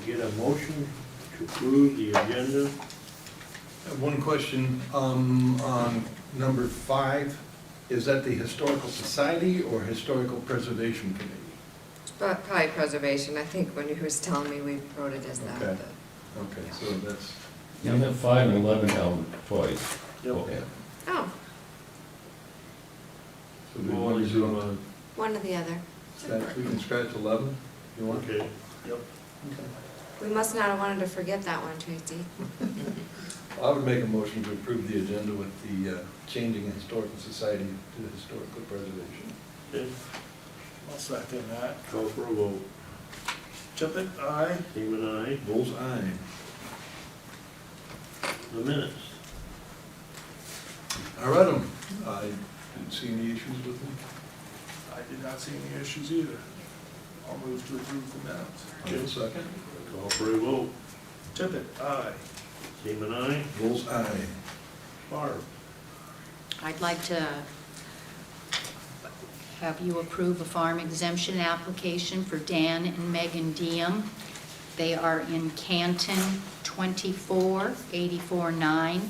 get a motion to approve the agenda? I have one question, on number 5, is that the Historical Society or Historical Preservation Committee? But probably preservation, I think when he was telling me we wrote it as that, Okay. but. Okay, so that's, You have 5 and 11 held twice. Yep. Okay. Oh, so we Well, want to is do, it, one or the other. we can scratch 11, if you want? okay, yep. We must not have wanted to forget that one, Tracy. I would make a motion to approve the agenda with the changing Historical Society to Historical Preservation. Okay, I'll second that. call for a vote. Tippit, aye. Seaman, aye. Bull's eye. The minutes. I read them. I didn't see any issues with them. I did not see any issues either. I'll move to approve the minutes. I will second. Call for a vote. Tippit, aye. Seaman, aye. Bull's eye. Barb. I'd like to have you approve a farm exemption application for Dan and Megan Diem. They are in Canton 24, 84-9.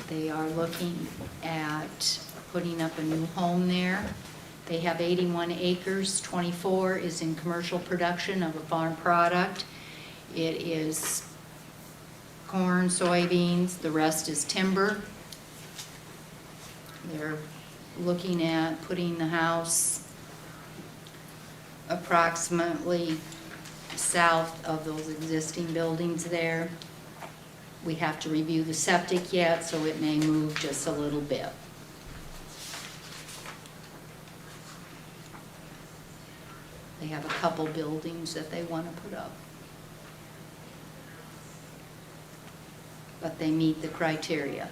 They are looking at putting up a new home there. They have 81 acres, 24 is in commercial production of a farm product. It is corn, soybeans, the rest is timber. They're looking at putting the house approximately south of those existing buildings there. We have to review the septic yet, so it may move just a little bit. They have a couple buildings that they want to put up. But they meet the criteria.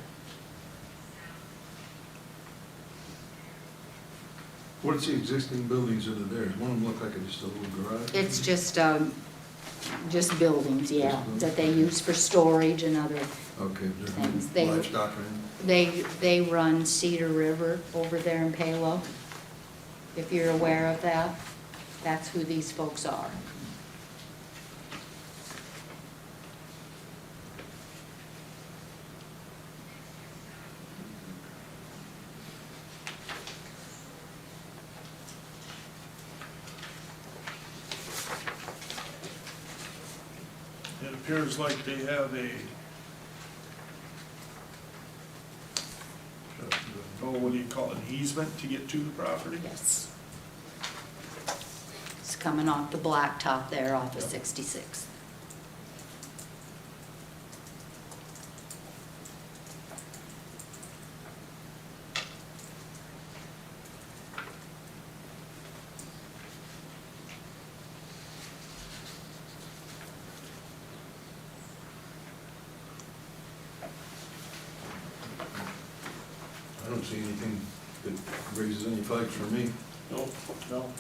What's the existing buildings that are there? One of them look like it's just a little garage? It's just buildings, yeah, that they use for storage and other, Okay, things. there's They- livestock or anything? they run Cedar River over there in Palo. If you're aware of that, that's who these folks are. It appears like they have a, what do you call it, an easement to get to the property? Yes. It's coming off the blacktop there off of 66. I don't see anything that raises any flags for me. No, No.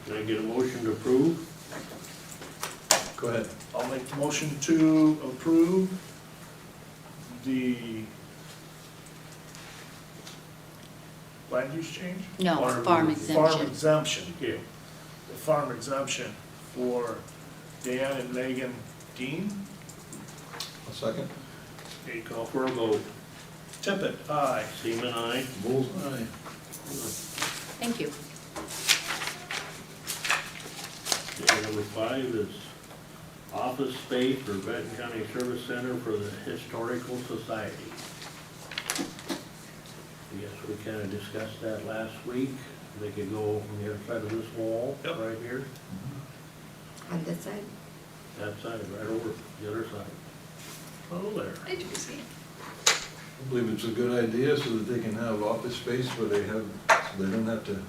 can I get a motion to approve? Go ahead. I'll make the motion to approve the land use change? No, Farm- farm Farm exemption. exemption, Okay, the farm exemption for Dan and Megan Dean. A second. okay, call for a vote. Tippit, aye. Seaman, aye. Bull's eye. Thank you. Okay, number 5 is office space for Benton County Service Center for the Historical Society. Yes, we kind of discussed that last week. They could go on the other side of this wall, Yep. right here, On this side? that side, right over the other side. Oh, there. I do see. I believe it's a good idea so that they can have office space where they have, so they don't have to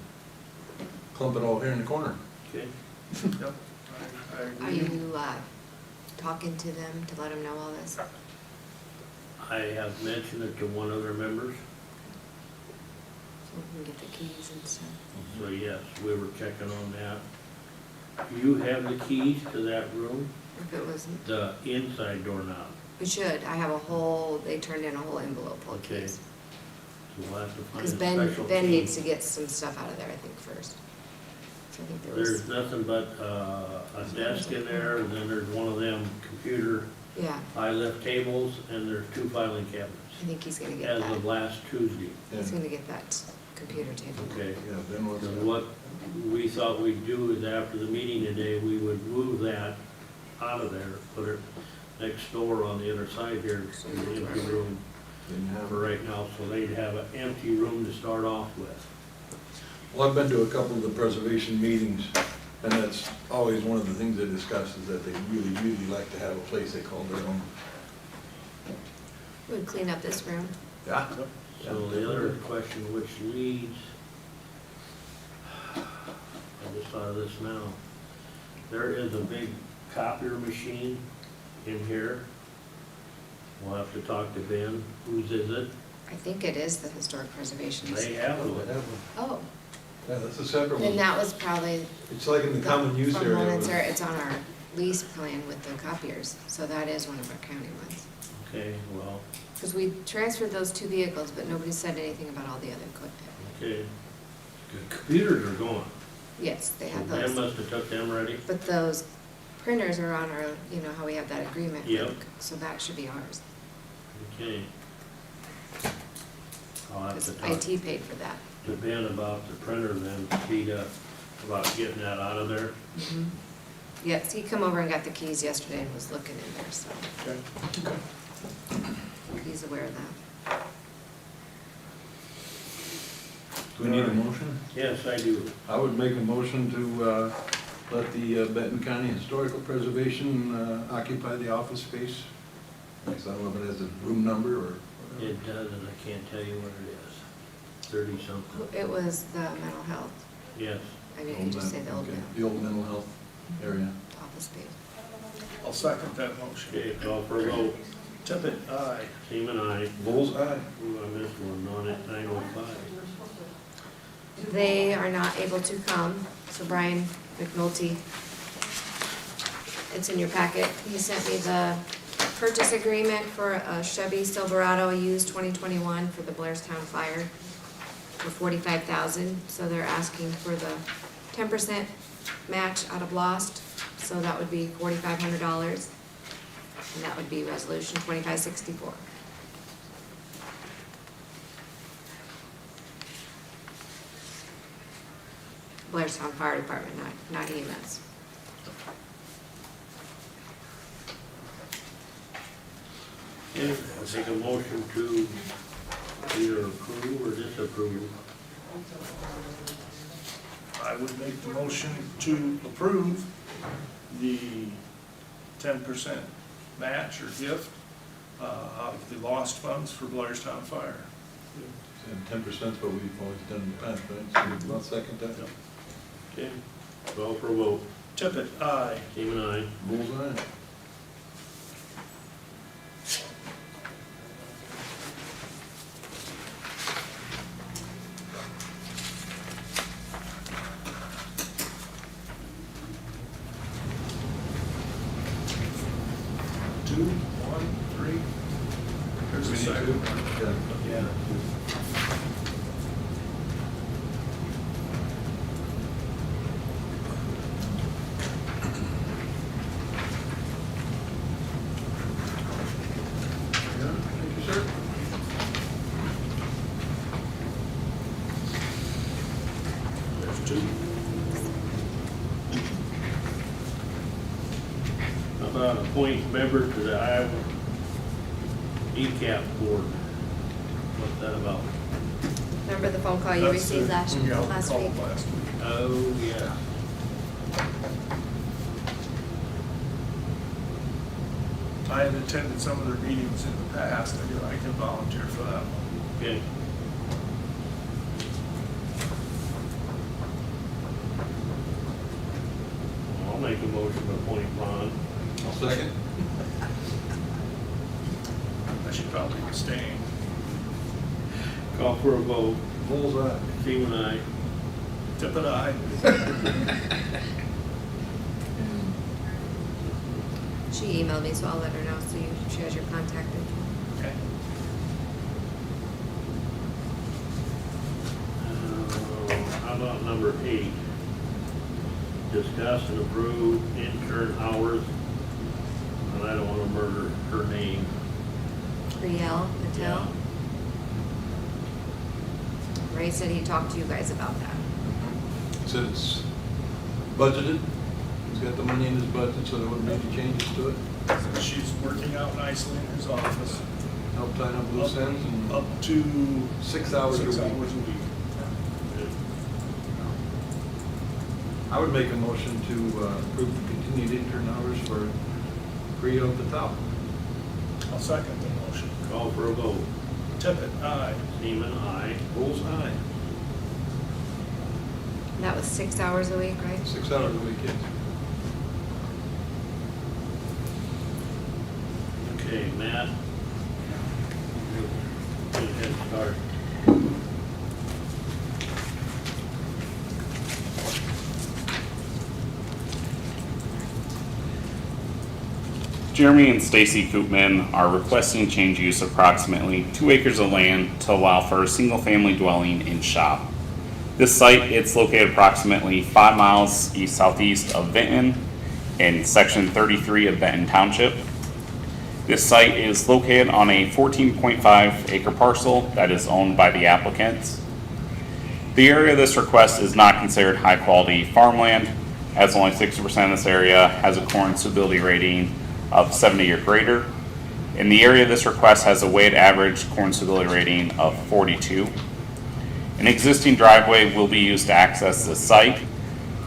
clump it all here in the corner. Okay, Yep. I Are agree. you, talking to them to let them know all this? I have mentioned it to one other members, So we can get the keys and stuff. so yes, we were checking on that. Do you have the keys to that room? If it was, The inside doorknob? we should, I have a whole, they turned in a whole envelope full of Okay. keys. So we'll have to find a Because special Ben key. needs to get some stuff out of there, I think, first. I think there was, There's nothing but a desk in there, and then there's one of them computer yeah, high lift tables, and there's 2 filing cabinets. I think he's gonna get As that. of last Tuesday, He's gonna get that computer table. okay? Yeah, then what's And that? what we thought we'd do is after the meeting today, we would move that out of there, put it next door on the other side here, in the empty room Then you have for right now, so they'd have an empty room to start off with. Well, I've been to a couple of the preservation meetings, and that's always one of the things they discuss, is that they really, really like to have a place they call their own. Would clean up this room. Yeah. So the other question, which leads, I just thought of this now, there is a big copier machine in here. We'll have to talk to Ben. Whose is it? I think it is the historic preservation. They have They one. have one. Oh, Yeah, that's a separate then one. that was probably. It's like in the common use from area. when it's on our lease plan with the copiers, so that is one of our county ones. Okay, well, Because we transferred those 2 vehicles, but nobody said anything about all the other equipment. okay. The computers are gone. Yes, they So have Ben those. must have took them already. But those printers are on our, you know, how we have that agreement. Yep. So that should be ours. Okay. I'll have Because to talk IT paid for that. to Ben about the printer then, speed up, about getting that out of there. Mhm. Yes, he come over and got the keys yesterday and was looking in there, so Okay. he's aware of that. Do we need a motion? Yes, I do. I would make a motion to let the Benton County Historical Preservation occupy the office space. I don't know if it has a room number or. It does, and I can't tell you what it is. 30-something. It was the mental health. Yes. I mean, you can just say the old Okay, mental the old mental health area. office space. I'll second that motion. Okay, call for a vote. Tippit, aye. Seaman, aye. Bull's eye. Ooh, I missed one, on it, 9:05. They are not able to come, so Brian McNulty, it's in your packet. He sent me the purchase agreement for a Chevy Silverado used 2021 for the Blairstown fire for $45,000. So they're asking for the 10% match out of lost, so that would be $4,500. And that would be resolution 2564. Blairstown Fire Department, not EMS. Okay, I'll take a motion to either approve or disapprove. I would make the motion to approve the 10% match or gift out of the lost funds for Blairstown Fire. And 10% is what we've always done in the past, right? So I'll second that. Okay, call for a vote. Tippit, aye. Seaman, aye. Bull's eye. Two, one, three. There's a second. Yeah. Yeah, thank you, sir. There's two. How about appoint member to the Iowa ECAP board? What's that about? Remember the phone call you That's received the- last yeah, week? called last week. Oh, yeah. I had attended some of their meetings in the past, I can volunteer for that one. Okay. I'll make a motion to appoint Ron. I'll second. I should probably abstain. Call for a vote. Bull's eye. Seaman, aye. Tippit, aye. She emailed me, so I'll let her know, so she has your contact info. Okay. How about number 8? discuss and approve intern hours, and I don't wanna murder her name. Riel Patel. Ray said he talked to you guys about that. Said it's budgeted, he's got the money in his budget, so there wouldn't be any changes to it. So she's working out nicely in his office, Help tie up loose ends and up to 6 hours a 6 week. hours a week. I would make a motion to approve the continued intern hours for Priya Patel. I'll second the motion. Call for a vote. Tippit, aye. Seaman, aye. Bulls eye. That was 6 hours a week, right? 6 hours a week, yes. Okay, Matt. Good head start. Jeremy and Stacy Koopman are requesting change use approximately 2 acres of land to allow for a single-family dwelling and shop. This site, it's located approximately 5 miles east-southeast of Benton in section 33 of Benton Township. This site is located on a 14.5 acre parcel that is owned by the applicants. The area of this request is not considered high-quality farmland, as only 60% of this area has a corn suitability rating of 70 or greater. And the area of this request has a weighted average corn suitability rating of 42. An existing driveway will be used to access this site.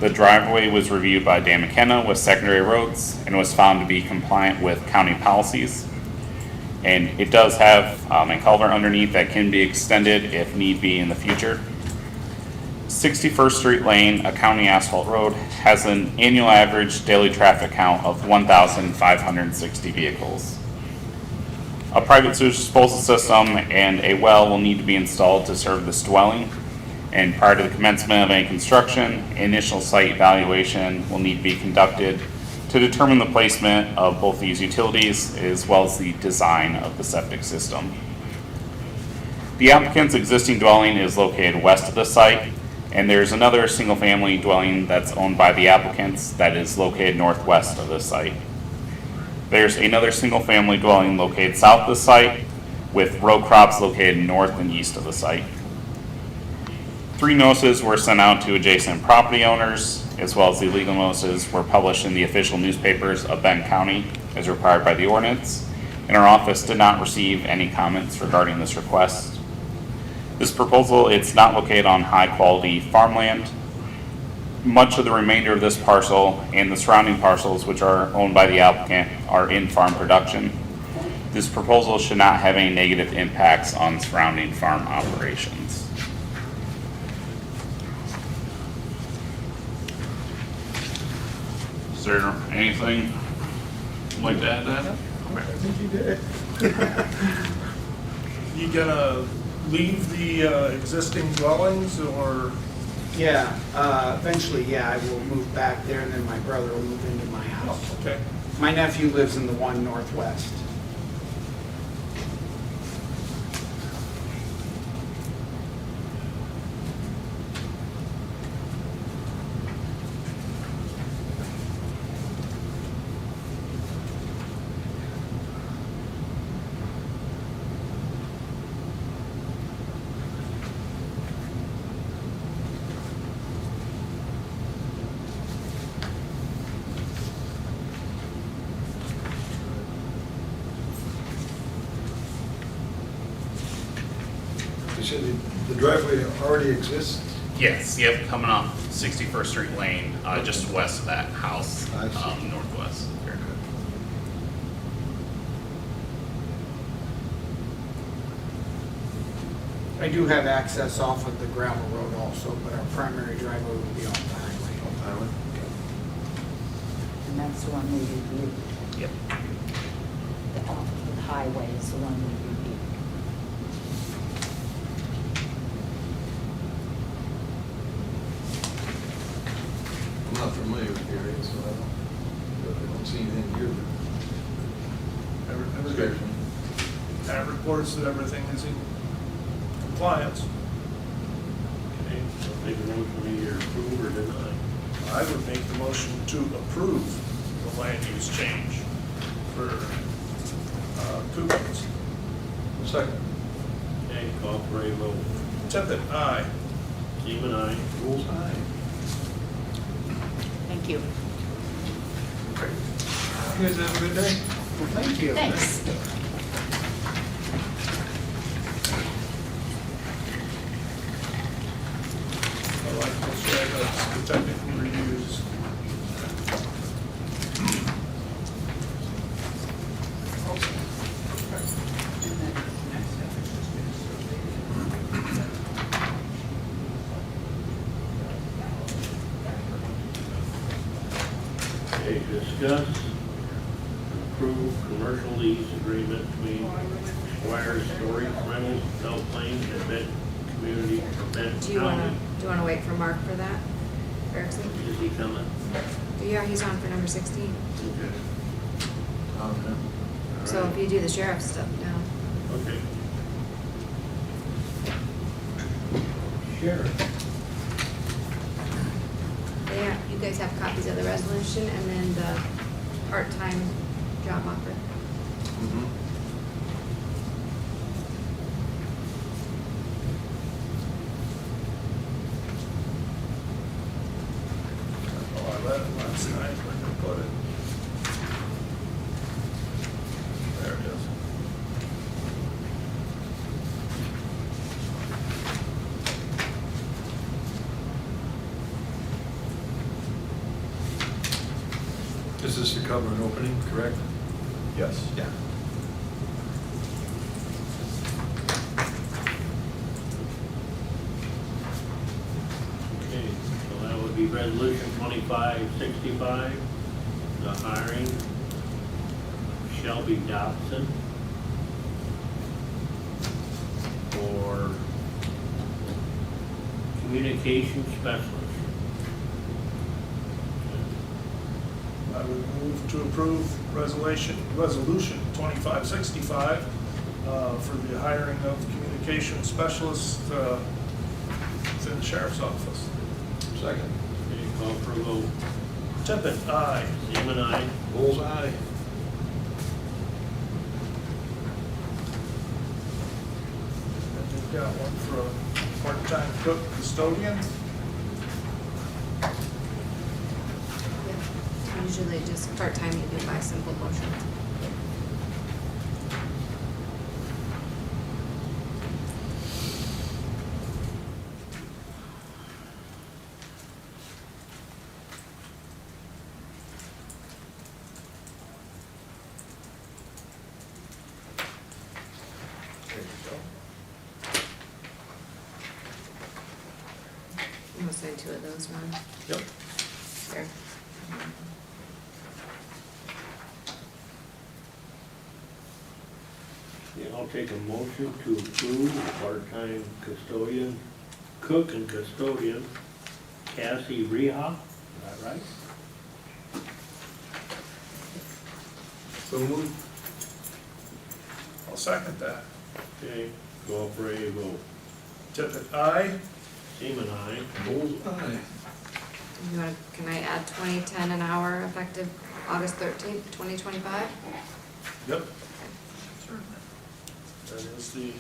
The driveway was reviewed by Dan McKenna with Secondary Roads and was found to be compliant with county policies. And it does have a culvert underneath that can be extended if need be in the future. 61st Street Lane, a county asphalt road, has an annual average daily traffic count of 1,560 vehicles. A private sewage disposal system and a well will need to be installed to serve this dwelling. And prior to the commencement of any construction, initial site evaluation will need to be conducted to determine the placement of both these utilities as well as the design of the septic system. The applicant's existing dwelling is located west of the site, and there's another single-family dwelling that's owned by the applicants that is located northwest of this site. There's another single-family dwelling located south of the site with row crops located north and east of the site. 3 notices were sent out to adjacent property owners, as well as the legal notices were published in the official newspapers of Benton County as required by the ordinance, and our office did not receive any comments regarding this request. This proposal, it's not located on high-quality farmland. Much of the remainder of this parcel and the surrounding parcels, which are owned by the applicant, are in farm production. This proposal should not have any negative impacts on surrounding farm operations. Is there anything you'd like to add to that? I think you did. You gonna leave the existing dwellings, or? Yeah, eventually, yeah, I will move back there, and then my brother will move into my house. Okay. My nephew lives in the one northwest. You said the driveway already exists? Yes, yep, coming off 61st Street Lane, just west of that house, I see. northwest. Very good. I do have access off of the gravel road also, but our primary driveway will be off the highway. Highway? And that's the one we reviewed. Yep. The highway is the one we reviewed. I'm not familiar with the area, so I don't see anything here. Everything. That reports that everything is in compliance. Okay, so take a motion to either approve or deny. I would make the motion to approve the land use change for Cooper's. Second. Okay, call for a vote. Tippit, aye. Seaman, aye. Bull's eye. Thank you. You guys have a good day. Well, thank you. Thanks. I like this, right, that's the technical reviews. Okay, discuss, approve commercial lease agreement between Squire Storage Rentals, Belle Plaine, and Benton Community, or Benton Do you wanna, County. do you wanna wait for Mark for that? Erickson? Is he coming? Yeah, he's on for number 16. Okay. Okay. So if you do the sheriff's stuff now. Okay. Sheriff. Yeah, you guys have copies of the resolution and then the part-time job offer. Mhm. Oh, I read it last night, where did I put it? There it is. This is to cover an opening, correct? Yes. Yeah. Okay, so that would be resolution 2565, the hiring of Shelby Dobson for communication specialist. I would move to approve resolution 2565 for the hiring of communication specialists within the sheriff's office. Second. Okay, call for a vote. Tippit, aye. Seaman, aye. Bull's eye. And we've got one for a part-time cook custodian. Yep. Usually just part-time you do by simple motion. There you go. I'm gonna send two of those, Ron. Yep. Here. Yeah, I'll take a motion to approve the part-time custodian, cook and custodian, Cassie Reha, is that right? So moved. I'll second that. Okay, call for a vote. Tippit, aye. Seaman, aye. Bull's eye. You wanna, can I add 2010 an hour effective August 13th, 2025? Yep. That is the.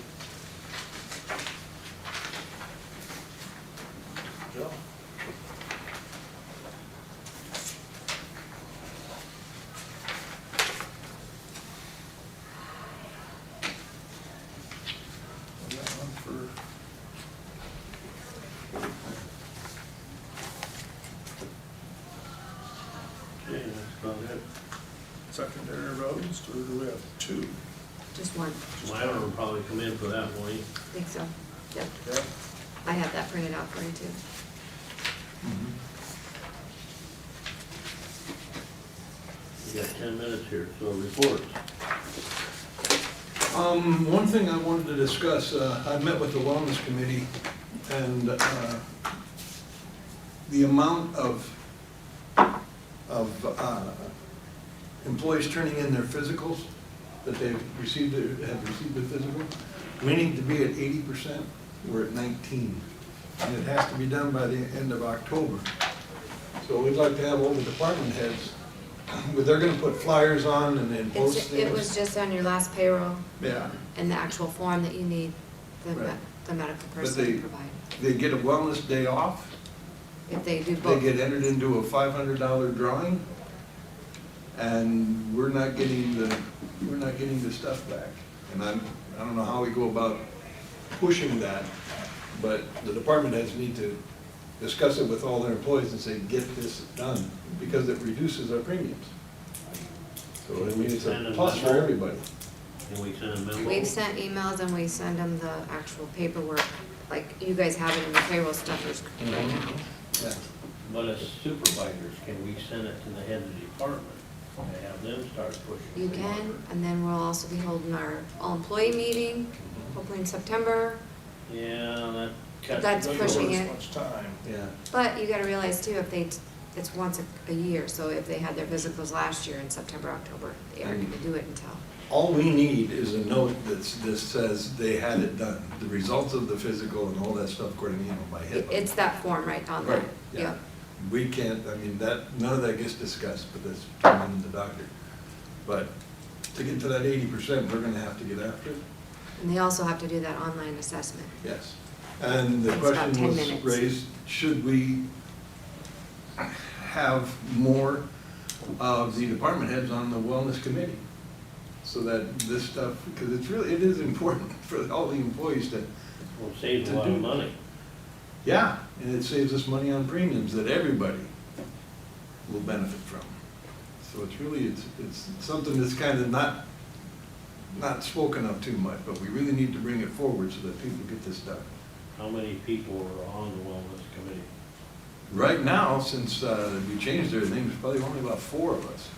Go. And that one for. Okay, that's about it. Secondary roads, or do we have two? Just one. Myron will probably come in for that one. I think so. Yep. Okay. I have that printed out for you too. We got 10 minutes here, so reports. One thing I wanted to discuss, I met with the wellness committee, and the amount of employees turning in their physicals, that they've received, have received their physical, we need to be at 80%, we're at 19. And it has to be done by the end of October. So we'd like to have all the department heads, but they're gonna put flyers on and post It's, things. it was just on your last payroll Yeah, and the actual form that you need the, Right. the medical But person they- to provide. they get a wellness day off, If they do they both. get entered into a $500 drawing, and we're not getting the stuff back. And I don't know how we go about pushing that, but the department heads need to discuss it with all their employees and say, get this done, because it reduces our premiums. So I mean, it's a plus for everybody. Can we send a memo? We've sent emails and we send them the actual paperwork, like you guys have it in the payroll stuffers right now. Yeah. But as supervisors, can we send it to the head of the department and have them start pushing? You can, and then we'll also be holding our all-employee meeting, hopefully in September. Yeah, that cuts. That's Doesn't pushing waste it. much time. Yeah. But you gotta realize too, if they, it's once a year, so if they had their physicals last year in September, October, they aren't gonna do it until. All we need is a note that says they had it done, the results of the physical and all that stuff according, by HIPAA. It's that form right on there. Right, yeah. Yep. We can't, I mean, none of that gets discussed, but that's from the doctor. But to get to that 80%, we're gonna have to get after it, And they also have to do that online assessment. yes. And the It's about question 10 was minutes. raised, should we have more of the department heads on the wellness committee? So that this stuff, because it is important for all the employees to, Will save a lot of money. yeah, and it saves us money on premiums that everybody will benefit from. So it's really, it's something that's kind of not spoken of too much, but we really need to bring it forward so that people get this done. How many people are on the wellness committee? Right now, since we changed everything, there's probably only about 4 of us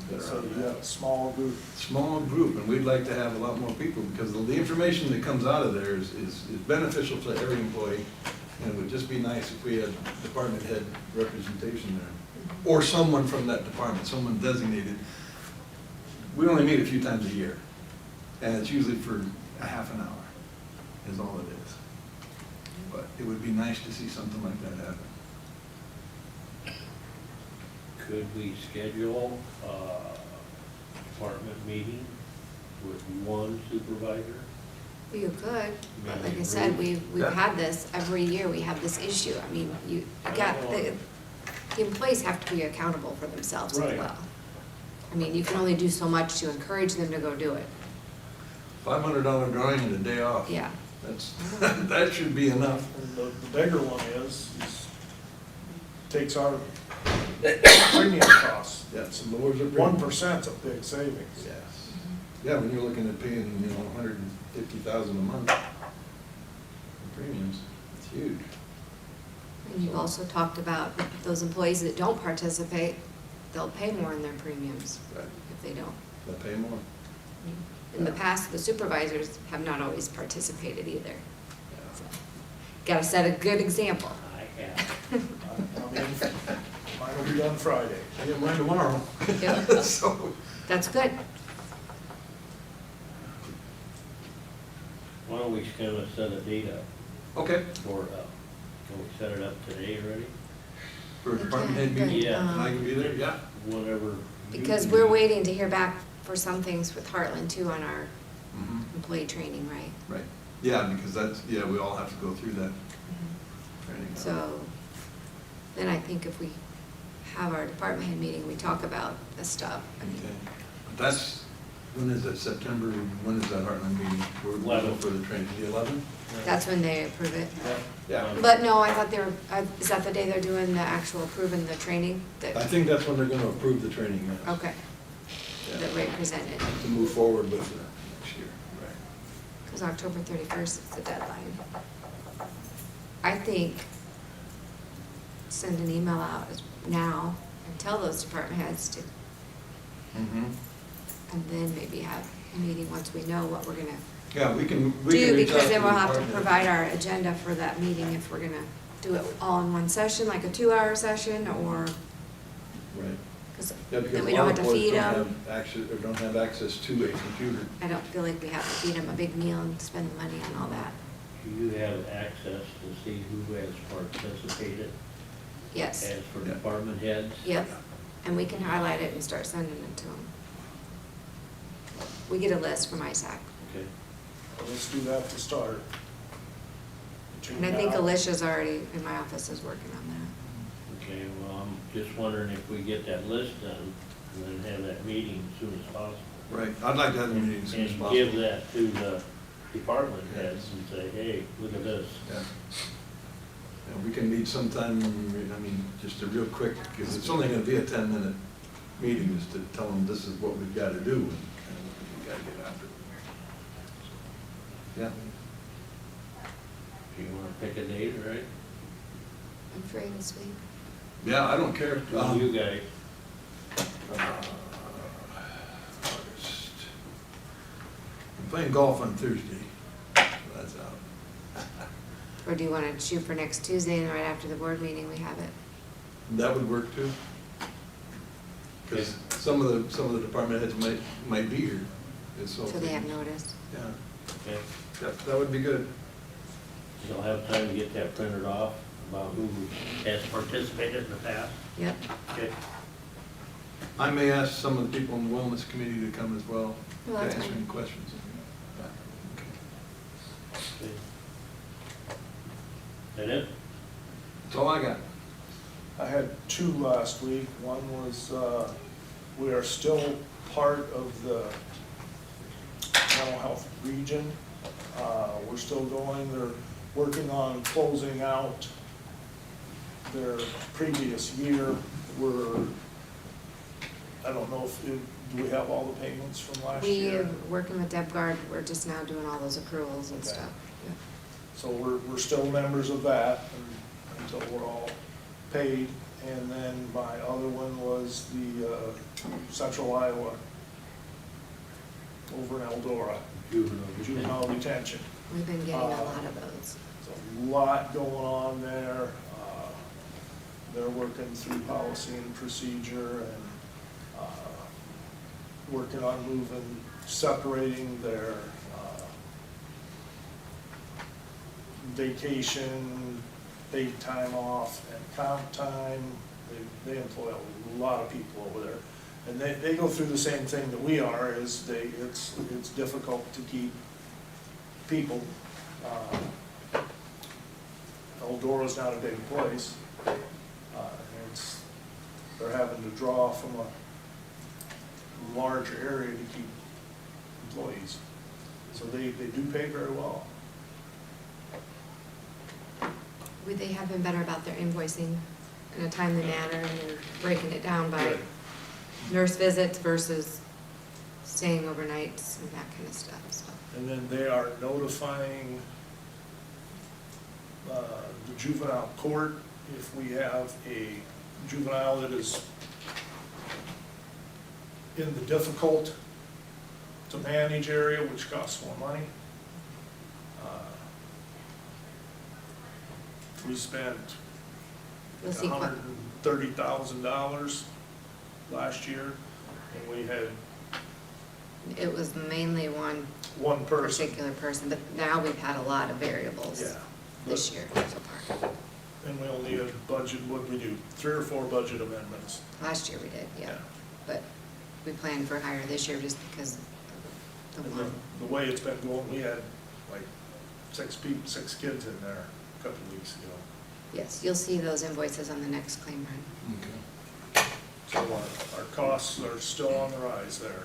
that are So on you that. got a small group. Small group, and we'd like to have a lot more people, because the information that comes out of there is beneficial to every employee, and it would just be nice if we had department head representation there, or someone from that department, someone designated. We only meet a few times a year, and it's usually for a half an hour, is all it is. But it would be nice to see something like that happen. Could we schedule a department meeting with one supervisor? You could, but like I Maybe said, agree. we've Yeah. had this, every year we have this issue. I mean, you got, the employees have to be accountable for themselves as Right. well. I mean, you can only do so much to encourage them to go do it. $500 drawing and a day off. Yeah. That's, that should be enough. And the bigger one is takes our premium costs. Yes, and lowers the 1%'s a big savings. Yes. Yeah, when you're looking at paying, $150,000 a month in premiums, it's huge. And you've also talked about those employees that don't participate, they'll pay more in their premiums Right. if they don't. They pay more. In the past, the supervisors have not always participated either. Yeah. So, gotta set a good example. I have. I mean, mine will be done Friday. I get mine tomorrow. Yep. So, That's good. Why don't we kind of set a date up okay, for, can we set it up today already? for a department head Good. meeting, Yeah. and I can be there, yeah. Whatever. you Because can we're do. waiting to hear back for some things with Heartland too on our Mhm. employee training, right? Right, yeah, because that's, yeah, we all have to go through that training. So, then I think if we have our department head meeting, we talk about this stuff. I mean, Okay, but that's, when is that, September, when is that Heartland meeting? We're looking for the training, the 11th? that's when they approve it. Yeah. But no, I thought they were, is that the day they're doing the actual approving the training? I That, think that's when they're gonna approve the training, yes. okay, Yeah. that Ray presented. To move forward with next year, right. Because October 31st is the deadline. I think send an email out now and tell those department heads to, Mm-hmm. and then maybe have a meeting once we know what we're gonna Yeah, we can do, reach out because then the we'll have to department. provide our agenda for that meeting if we're gonna do it all in one session, like a 2-hour session, or, Right. because Yeah, because then a we lot don't of have to boards feed don't them. have access, or don't have access to a computer. I don't feel like we have to feed them a big meal and spend the money on all that. Do you have access to see who has participated? Yes, as for Yeah. department heads. yep, and we can highlight it and start sending it to them. We get a list from ISAC, Okay. Well, let's do that to start. and I think Between now- Alicia's already, in my office, is working on that. Okay, well, I'm just wondering if we get that list done and then have that meeting as soon as possible. Right, I'd like to have the And meeting as soon as give possible. that to the department heads and say, hey, look at this. Yeah. And we can meet sometime, I mean, just a real quick, because it's only gonna be a 10-minute meeting, is to tell them this is what we've gotta do and what we gotta get after. Yeah, If you wanna pick a date, right? I'm free this week. yeah, I don't care. You guys, August. I'm playing golf on Thursday, so that's out. Or do you want to shoot for next Tuesday and right after the board meeting, we have it? That would work too. Because some of the department heads might be here. and So they have notice. Yeah, okay, that would be good. you'll have time to get that printed off about who has participated in the past. Yep. Okay, I may ask some of the people in the wellness committee to come as well, Well, to that's answer fine. any questions. Yeah, okay. okay. That it? That's all I got. I had 2 last week. One was, we are still part of the mental health region. We're still going, they're working on closing out their previous year. I don't know if, do we have all the payments from last year? We, working with DebGuard, we're just now doing all those accruals and Okay. stuff. Yep. So we're still members of that until we're all paid. And then my other one was the Central Iowa over in Eldora, juvenile detention. We've been getting a lot of those. There's a lot going on there. They're working through policy and procedure and working on separating their vacation, paid time off, and comp time. They employ a lot of people over there. And they go through the same thing that we are, it's difficult to keep people. Eldora's not a big place. They're having to draw from a larger area to keep employees. So they do pay very well. They have been better about their invoicing in a timely manner, and they're breaking it down by Good. nurse visits versus staying overnights and that kind of stuff, so. And then they are notifying the juvenile court if we have a juvenile that is in the difficult to manage area, which costs more money. We spent You'll see what, $130,000 last year, and we had it was mainly one one person. particular person, but now we've had a lot of variables Yeah. this year so far. And we only had budget, what we do, 3 or 4 budget amendments. Last year we did, yeah, Yeah. but we planned for higher this year just because of the And one. the way it's been going, we had like 6 kids in there a couple of weeks ago. Yes, you'll see those invoices on the next claim run. Okay. So our costs are still on the rise there.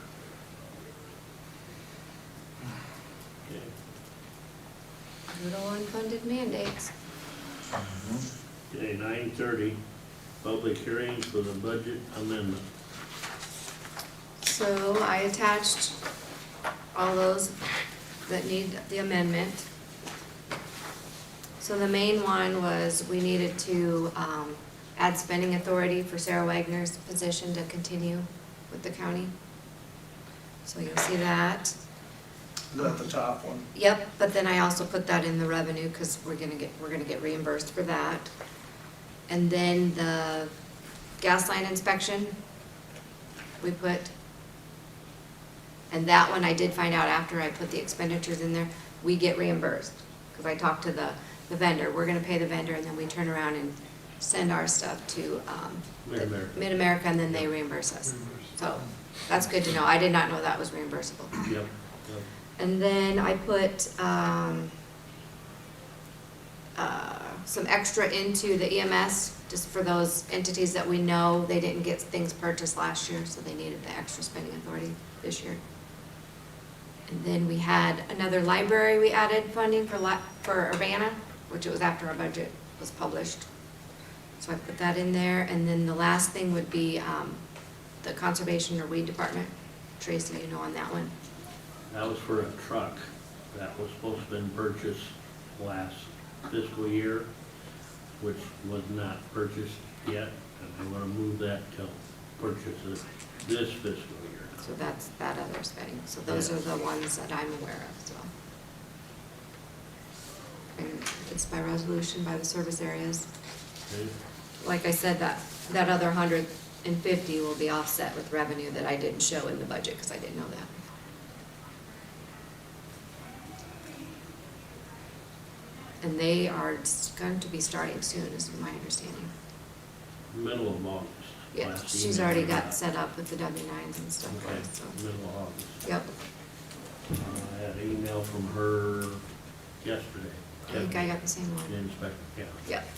Okay. Good old unfunded mandates. Okay, 9:30, public hearing for the budget amendment. So I attached all those that need the amendment. So the main one was we needed to add spending authority for Sarah Wagner's position to continue with the county. So you'll see that. Is that the top one? Yep, but then I also put that in the revenue because we're gonna get reimbursed for that. And then the gas line inspection, we put, and that one I did find out after I put the expenditures in there, we get reimbursed. Because I talked to the vendor, we're gonna pay the vendor and then we turn around and send our stuff to Mid-America. Mid-America, and then they reimburse us. So that's good to know. I did not know that was reimbursable. Yep, yep. And then I put some extra into the EMS, just for those entities that we know they didn't get things purchased last year, so they needed the extra spending authority this year. And then we had another library we added funding for Urbana, which it was after our budget was published. So I put that in there, and then the last thing would be the conservation or weed department. Tracy, you know on that one. That was for a truck that was supposed to have been purchased last fiscal year, which was not purchased yet, and I'm gonna move that till purchase it this fiscal year. So that's that other spending. So those are the ones that I'm aware of, so. And it's by resolution by the service areas. Okay? Like I said, that other 150 will be offset with revenue that I didn't show in the budget, because I didn't know that. And they are going to be starting soon, is my understanding. Middle of August. Yeah, last she's email already I got got. set up with the W-9s and stuff, Okay, so. middle of August. Yep, I had an email from her yesterday. I think I got the same The one. inspector, yeah. Yep.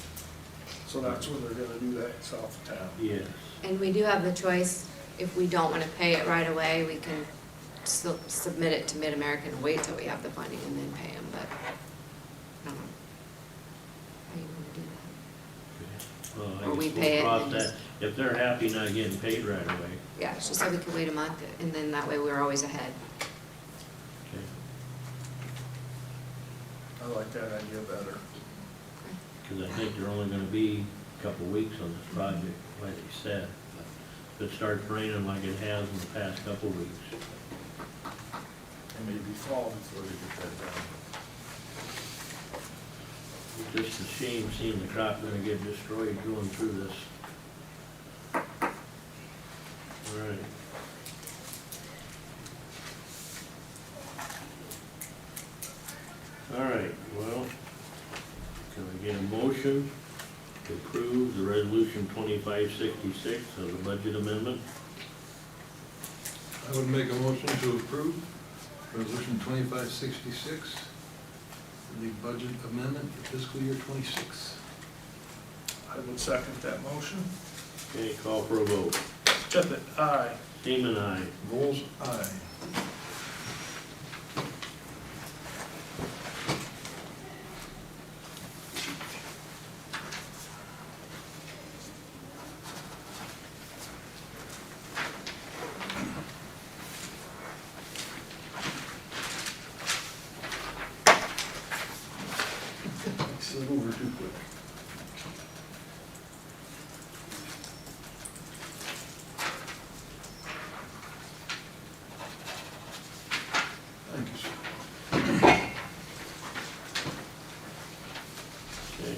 So that's when they're gonna do that south of town. Yes. And we do have the choice, if we don't want to pay it right away, we can still submit it to Mid-America and wait till we have the funding and then pay them, but I don't know. How you want to do that? Well, I Or we guess we'll pay it cross and that. just- If they're happy not getting paid right away. Yeah, she said we could wait a month, and then that way we're always ahead. Okay. I like that idea better. Because I think they're only gonna be a couple of weeks on this project, like they said. If it starts raining like it has in the past couple of weeks. It may be fall before they get that done. It's just a shame seeing the crop gonna get destroyed going through this. All right. All right, well, can I get a motion to approve the resolution 2566 of the budget amendment? I would make a motion to approve resolution 2566, the budget amendment for fiscal year '26. I would second that motion. Okay, call for a vote. Tippit, aye. Seaman, aye. Vols, aye. Slid over too quick. Thank you, sir. Okay.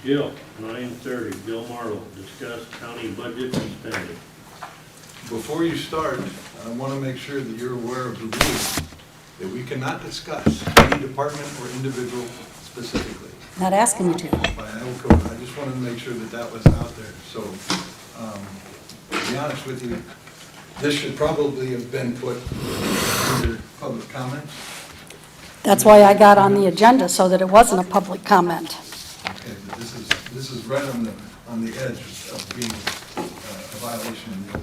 Jill, 9:30, Bill Marlow, discuss county budget and spending. Before you start, I want to make sure that you're aware of the rules, that we cannot discuss any department or individual specifically Not asking you to. by Iowa code. I just wanted to make sure that that was out there. So, to be honest with you, this should probably have been put under public comments. That's why I got on the agenda, so that it wasn't a public comment. Okay, but this is right on the edge of being a violation of the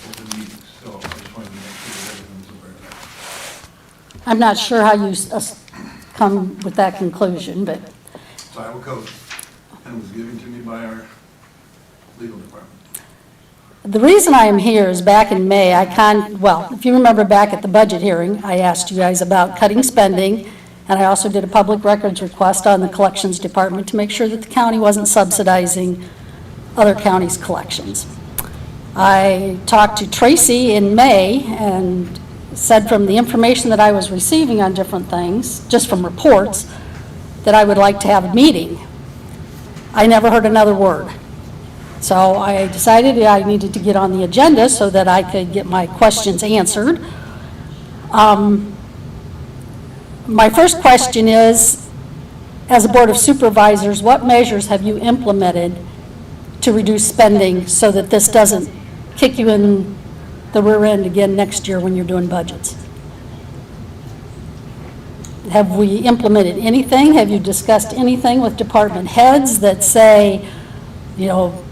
open meetings. So I just wanted to make sure that everyone's aware of that. I'm not sure how you come with that conclusion, but It's Iowa code, and was given to me by our legal department. the reason I am here is back in May, if you remember back at the budget hearing, I asked you guys about cutting spending, and I also did a public records request on the collections department to make sure that the county wasn't subsidizing other counties' collections. I talked to Tracy in May and said from the information that I was receiving on different things, just from reports, that I would like to have a meeting. I never heard another word. So I decided I needed to get on the agenda so that I could get my questions answered. My first question is, as a Board of Supervisors, what measures have you implemented to reduce spending so that this doesn't kick you in the rear end again next year when you're doing budgets? Have we implemented anything? Have you discussed anything with department heads that say, you know,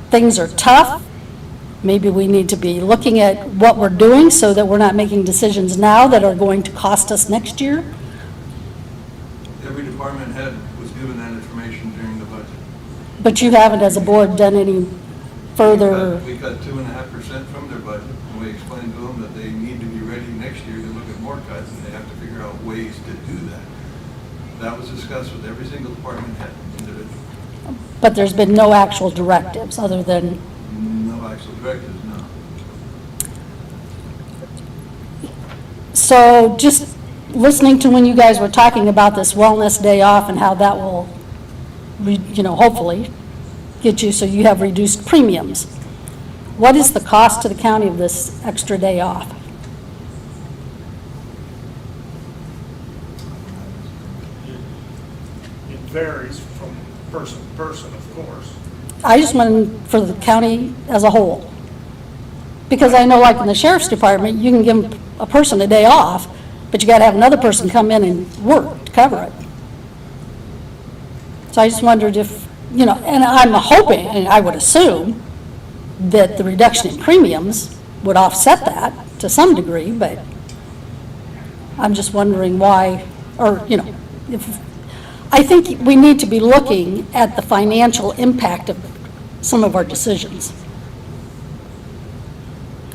things are tough? Maybe we need to be looking at what we're doing so that we're not making decisions now that are going to cost us next year? Every department head was given that information during the budget. But you haven't, as a board, done any further, We cut 2.5% from their budget, and we explained to them that they need to be ready next year to look at more cuts, and they have to figure out ways to do that. That was discussed with every single department head individually. but there's been no actual directives other than, No actual directives, no. so just listening to when you guys were talking about this wellness day off and how that will, hopefully get you so you have reduced premiums. What is the cost to the county of this extra day off? It varies from person to person, of course. I just meant for the county as a whole. Because I know like in the sheriff's department, you can give a person a day off, but you gotta have another person come in and work to cover it. So I just wondered if, and I'm hoping, and I would assume, that the reduction in premiums would offset that to some degree, but I'm just wondering why, or, if, I think we need to be looking at the financial impact of some of our decisions,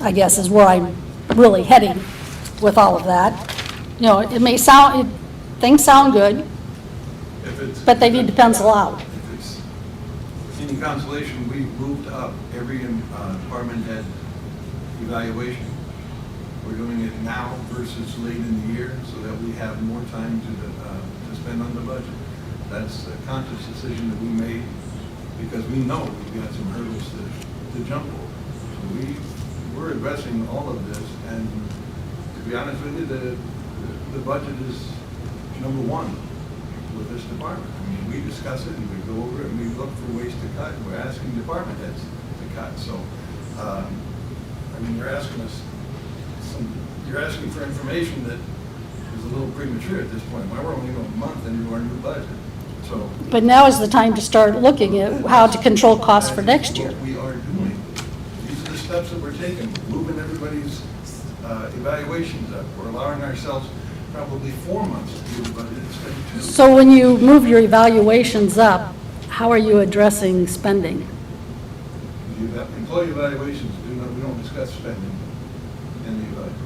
I guess is where I'm really heading with all of that. It may sound, things sound good, If it's- but they need to pencil out. If it's any consolation, we moved up every department head evaluation. We're doing it now versus late in the year so that we have more time to spend on the budget. That's a conscious decision that we made because we know we've got some hurdles to jump over. So we're addressing all of this, and to be honest with you, the budget is number one with this department. I mean, we discuss it and we go over it and we look for ways to cut. We're asking department heads to cut. So, you're asking us you're asking for information that is a little premature at this point. Why we're only a month into our new budget. So. But now is the time to start looking at how to control costs for next year. What we are doing. These are the steps that we're taking, moving everybody's evaluations up. We're allowing ourselves probably 4 months to do the budget instead of 2. So when you move your evaluations up, how are you addressing spending? The employee evaluations, we don't discuss spending in the evaluation.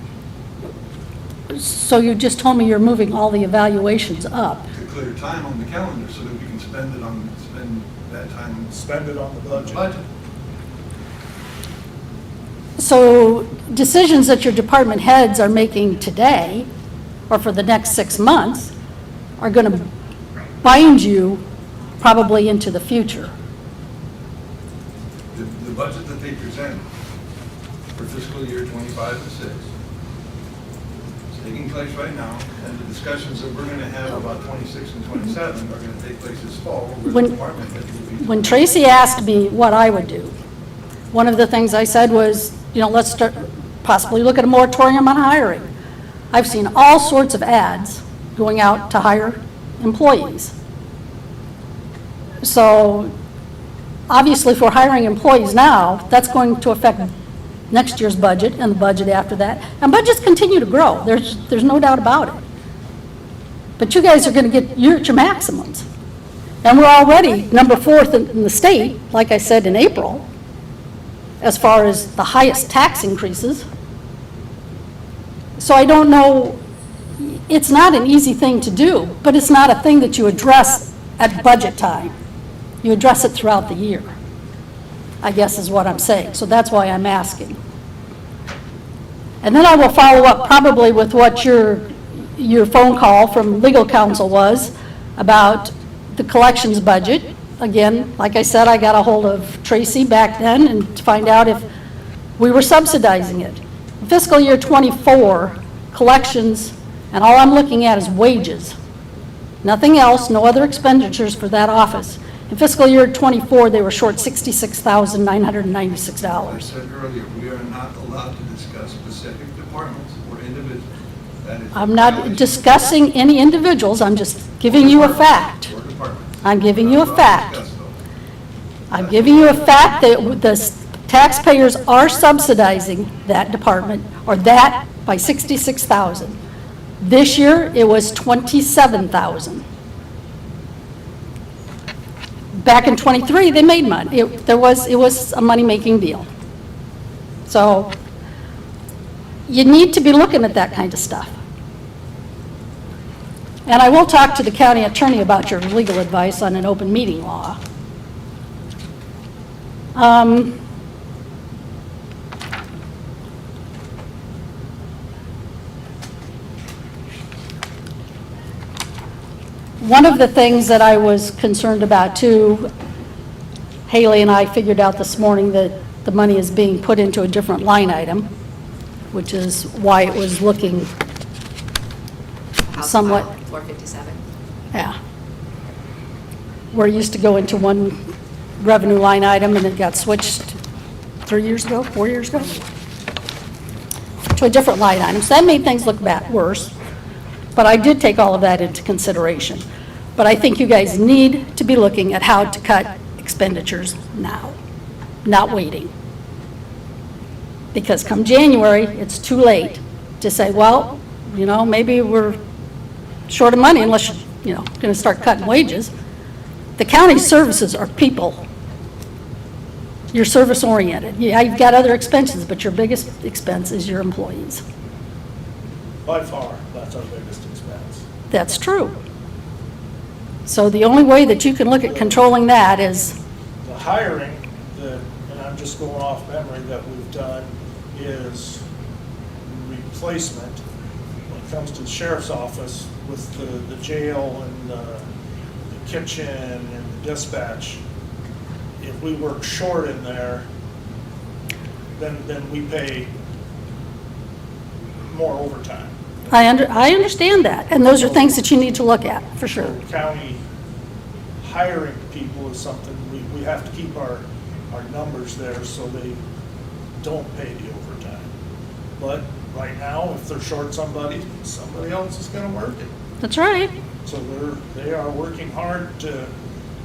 So you just told me you're moving all the evaluations up. To clear time on the calendar so that we can spend that time Spend it on the on the budget. So decisions that your department heads are making today, or for the next 6 months, are going to bind you probably into the future. The budget that they present for fiscal year 25 and 6 is taking place right now, and the discussions that we're going to have about 26 and 27 are going to take place this fall. Where When- the department heads will be. When Tracy asked me what I would do, one of the things I said was, let's start, possibly look at a moratorium on hiring. I've seen all sorts of ads going out to hire employees. So obviously, if we're hiring employees now, that's going to affect next year's budget and the budget after that. And budgets continue to grow. There's no doubt about it. But you guys are going to get your maximums. And we're already number 4th in the state, like I said, in April, as far as the highest tax increases. So I don't know, it's not an easy thing to do, but it's not a thing that you address at budget time. You address it throughout the year, I guess is what I'm saying. So that's why I'm asking. And then I will follow up probably with what your phone call from legal counsel was about the collections budget. Again, like I said, I got a hold of Tracy back then and to find out if we were subsidizing it. Fiscal year 24 collections, and all I'm looking at is wages, Nothing else, no other expenditures for that office. In fiscal year '24, they were short I $66,996. said earlier, we are not allowed to discuss specific departments or individuals. That is I'm not discussing any individuals, I'm just giving you a fact. Or departments. I'm giving you a We're not fact. allowed to discuss those. I'm giving you a fact that the taxpayers are subsidizing that department, or that by $66,000. This year, it was $27,000. Back in '23, they made money. It was a money-making deal. So you need to be looking at that kind of stuff. And I will talk to the county attorney about your legal advice on an open meeting law. One of the things that I was concerned about too, Haley and I figured out this morning that the money is being put into a different line item, which is why it was looking House somewhat, file 457. yeah. Where it used to go into one revenue line item and it got switched 4 years ago, to a different line item. So that made things look worse. But I did take all of that into consideration. But I think you guys need to be looking at how to cut expenditures now, not waiting. Because come January, it's too late to say, well, you know, maybe we're short of money unless you're, you know, going to start cutting wages. The county's services are people. You're service-oriented. Yeah, you've got other expenses, but your biggest expense is your employees. By far, that's our biggest expense. That's true. So the only way that you can look at controlling that is, The hiring, and I'm just going off memory, that we've done is replacement when it comes to the sheriff's office with the jail and the kitchen and the dispatch. If we work short in there, then we pay more overtime. I understand that, and those are things that you need to look at, for sure. So county hiring people is something, we have to keep our numbers there so they don't pay the overtime. But right now, if they're short somebody else is gonna work it. That's right. So they are working hard to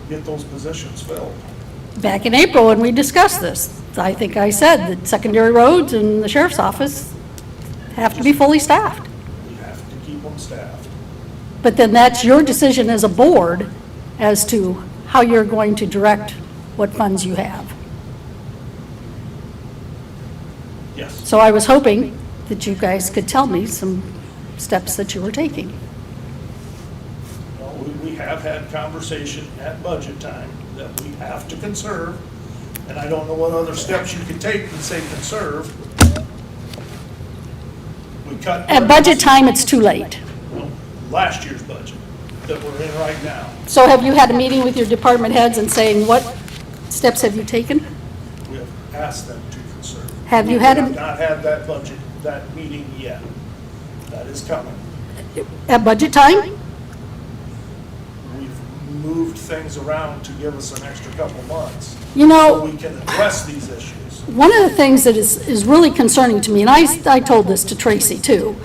get those positions filled. Back in April, when we discussed this, I think I said that secondary roads and the sheriff's office have to be fully staffed. We have to keep them staffed. But then that's your decision as a board as to how you're going to direct what funds you have. Yes. So I was hoping that you guys could tell me some steps that you were taking. Well, we have had conversation at budget time that we have to conserve, and I don't know what other steps you could take and say conserve. We cut. At budget time, it's too late. Last year's budget that we're in right now. So have you had a meeting with your department heads and saying, what steps have you taken? We have asked them to conserve. Have you had a- We have not had that budget, that meeting yet. That is coming. At budget time? We've moved things around to give us an extra couple months. You know- So we can address these issues. One of the things that is really concerning to me, and I told this to Tracy too,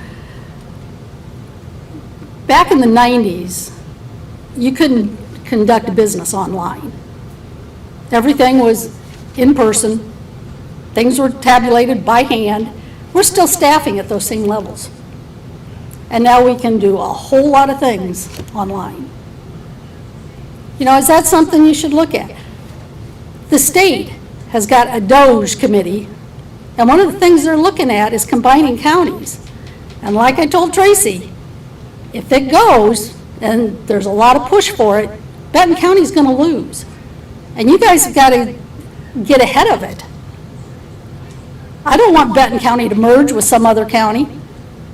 back in the 90s, you couldn't conduct business online. Everything was in person. Things were tabulated by hand. We're still staffing at those same levels. And now we can do a whole lot of things online. You know, is that something you should look at? The state has got a DOJ committee, and one of the things they're looking at is combining counties. And like I told Tracy, if it goes, and there's a lot of push for it, Benton County's going to lose. And you guys have got to get ahead of it. I don't want Benton County to merge with some other county.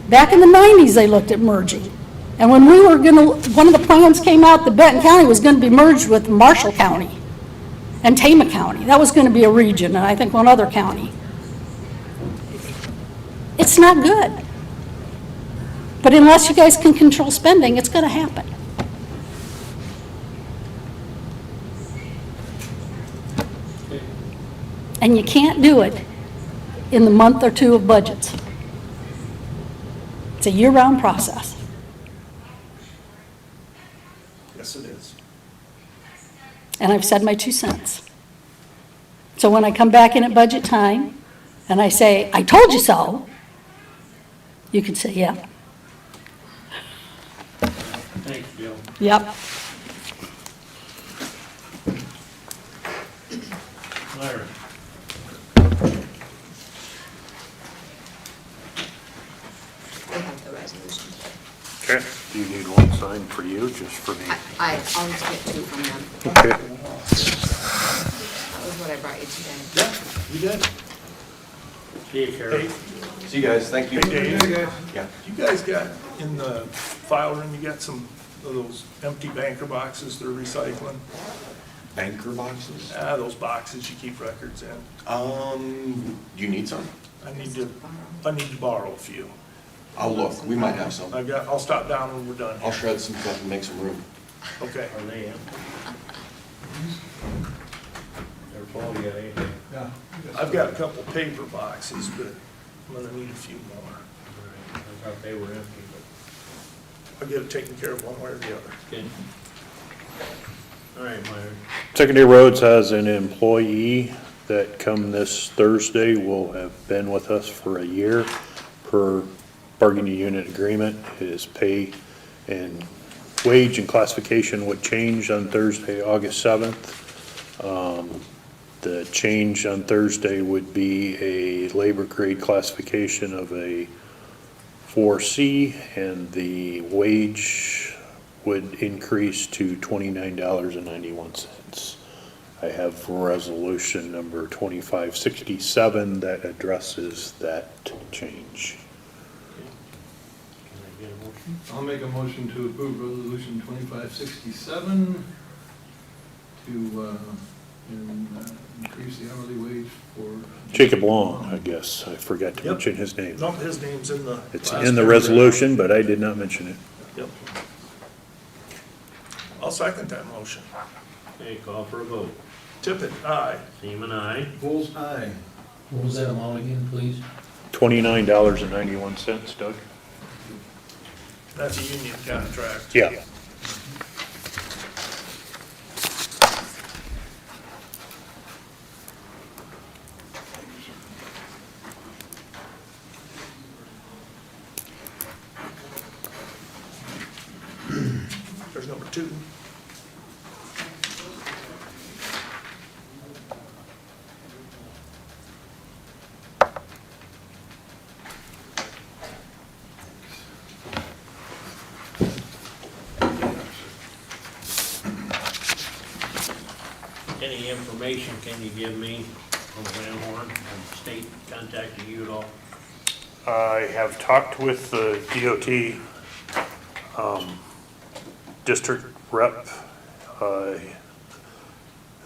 Back in the 90s, they looked at merging. And when we were one of the plans came out that Benton County was going to be merged with Marshall County and Tama County. That was going to be a region, and I think one other county. It's not good. But unless you guys can control spending, it's going to happen. And you can't do it in the month or two of budgets. It's a year-round process. Yes, it is. And I've said my 2 cents. So when I come back in at budget time and I say, I told you so, you can say, yeah, Thanks, Bill. yep. Larry? We have the resolution. Okay. Do you need one signed for you, just for me? I'll just get 2 from them. Okay. That was what I brought you today. Yeah, you did. See you, Sheriff. See you guys, thank you. Hey, Dave, Yeah. you guys got, in the file room, you got some of those empty banker boxes they're recycling? Banker boxes? Those boxes you keep records in. Do you need some? I need to borrow a few. I'll look, we might have some. I'll stop down when we're done. I'll shred some stuff and make some room. Okay. Are they empty? They're full, you got anything? Yeah. I've got a couple paper boxes, but I'm gonna need a few more. All right, I thought they were empty, but, I'll get it taken care of one way or the other. okay. All right, Myron. Secondary Roads has an employee that come this Thursday will have been with us for a year per bargaining unit agreement. His pay and wage and classification would change on Thursday, August 7th. The change on Thursday would be a labor grade classification of a 4C, and the wage would increase to $29.91. I have resolution number 2567 that addresses that change. Can I get a motion? I'll make a motion to approve resolution 2567 to increase the hourly wage for. Jacob Long, I guess, I forgot to Yep. mention his name. No, his name's in the. It's last in the paragraph. resolution, but I did not mention it. Yep. I'll second that motion. Okay, call for a vote. Tippit, aye. Seaman, aye. Bull's eye. What was that amount again, please? $29.91, Doug? That's a union contract. Yeah. There's number 2. Any information can you give me on Van Horn, and the state contacted you at all? I have talked with the DOT district rep,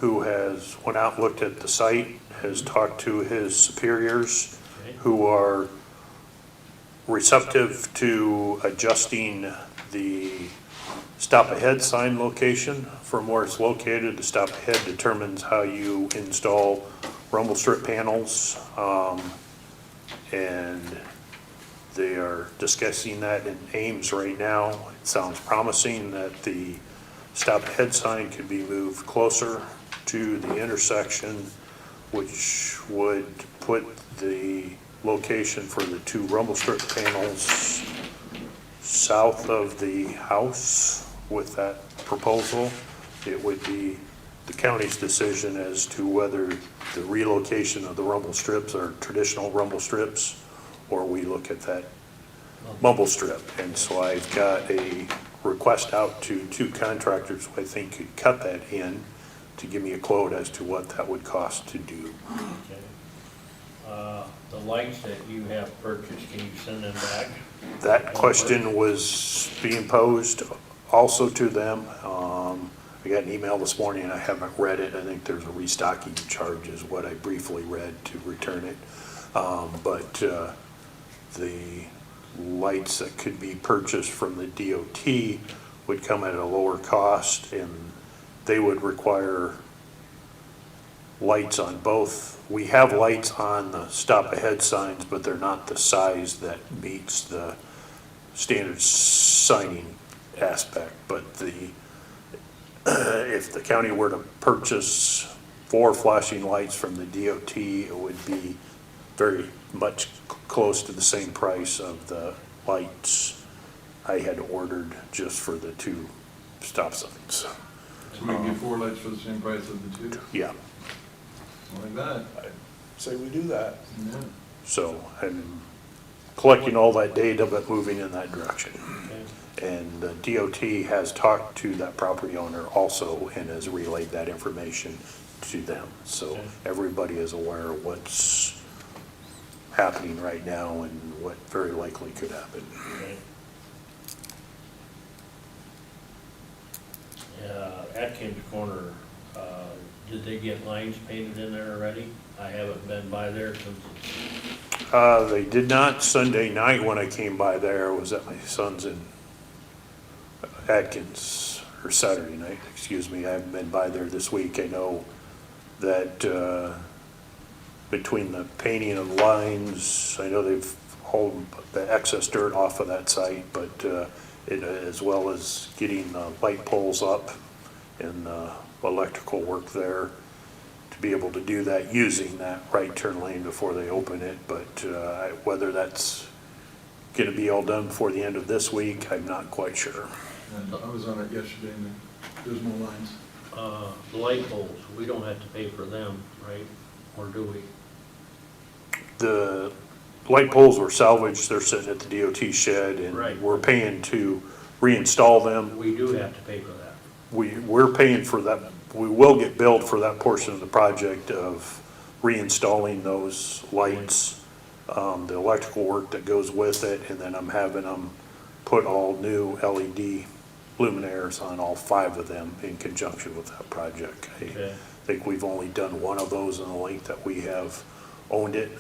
who has went out, looked at the site, has talked to his superiors, Okay. who are receptive to adjusting the stop ahead sign location from where it's located. The stop ahead determines how you install rumble strip panels, and they are discussing that in Ames right now. It sounds promising that the stop ahead sign could be moved closer to the intersection, which would put the location for the 2 rumble strip panels south of the house. With that proposal, it would be the county's decision as to whether the relocation of the rumble strips are traditional rumble strips, or we look at that mumble strip. And so I've got a request out to 2 contractors who I think could cut that in to give me a quote as to what that would cost to do. Okay. The lights that you have purchased, can you send them back? That question was being posed also to them. I got an email this morning, and I haven't read it. I think there's a restocking charge is what I briefly read to return it. But the lights that could be purchased from the DOT would come at a lower cost, and they would require lights on both. We have lights on the stop ahead signs, but they're not the size that meets the standard signing aspect. But if the county were to purchase 4 flashing lights from the DOT, it would be very much close to the same price of the lights I had ordered just for the 2 stop signs. So we can get 4 lights for the same price of the 2? Yeah, Like that. Say we do that. Yeah. so I'm collecting all that data, but moving in that direction. Okay. And the DOT has talked to that property owner also and has relayed that information to them. So Okay. everybody is aware of what's happening right now and what very likely could happen. Okay. Atkins Corner, did they get lines painted in there already? I haven't been by there since They did not Sunday night when I came by there. I was at my son's in Atkins, or Saturday night, excuse me. I haven't been by there this week. I know that between the painting of lines, I know they've hauled the excess dirt off of that site, but as well as getting the light poles up and electrical work there to be able to do that using that right turn lane before they open it. But whether that's going to be all done before the end of this week, I'm not quite sure. And I was on it yesterday and there's no lines. the light poles, we don't have to pay for them, right? Or do we? The light poles were salvaged. They're sitting at the DOT shed, and Right. we're paying to reinstall them. We do have to pay for that. We're paying for that. We will get billed for that portion of the project of reinstalling those lights, the electrical work that goes with it, and then I'm having them put all new LED luminaires on all 5 of them in conjunction with that project. Okay. I think we've only done 1 of those in the length that we have owned it,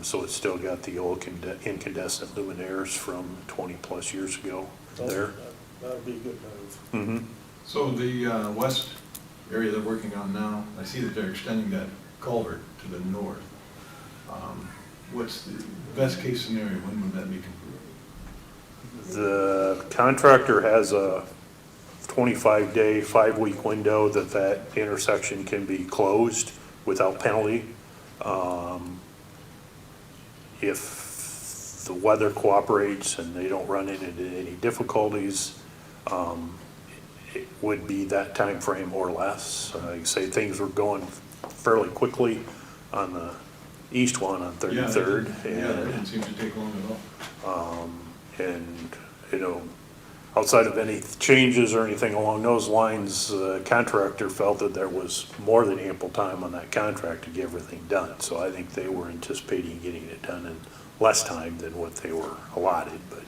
so it's still got the old incandescent luminaires from 20-plus years ago there. That'd be a good move. Mm-hmm. So the west area they're working on now, I see that they're extending that culvert to the north. What's the best case scenario? When would that be complete? The contractor has a 25-day, 5-week window that intersection can be closed without penalty. If the weather cooperates and they don't run into any difficulties, it would be that time frame or less. Like I say, things were going fairly quickly on the east one on 33rd. Yeah, that didn't seem to take long at all. And, you know, outside of any changes or anything along those lines, the contractor felt that there was more than ample time on that contract to get everything done. So I think they were anticipating getting it done in less time than what they were allotted, but.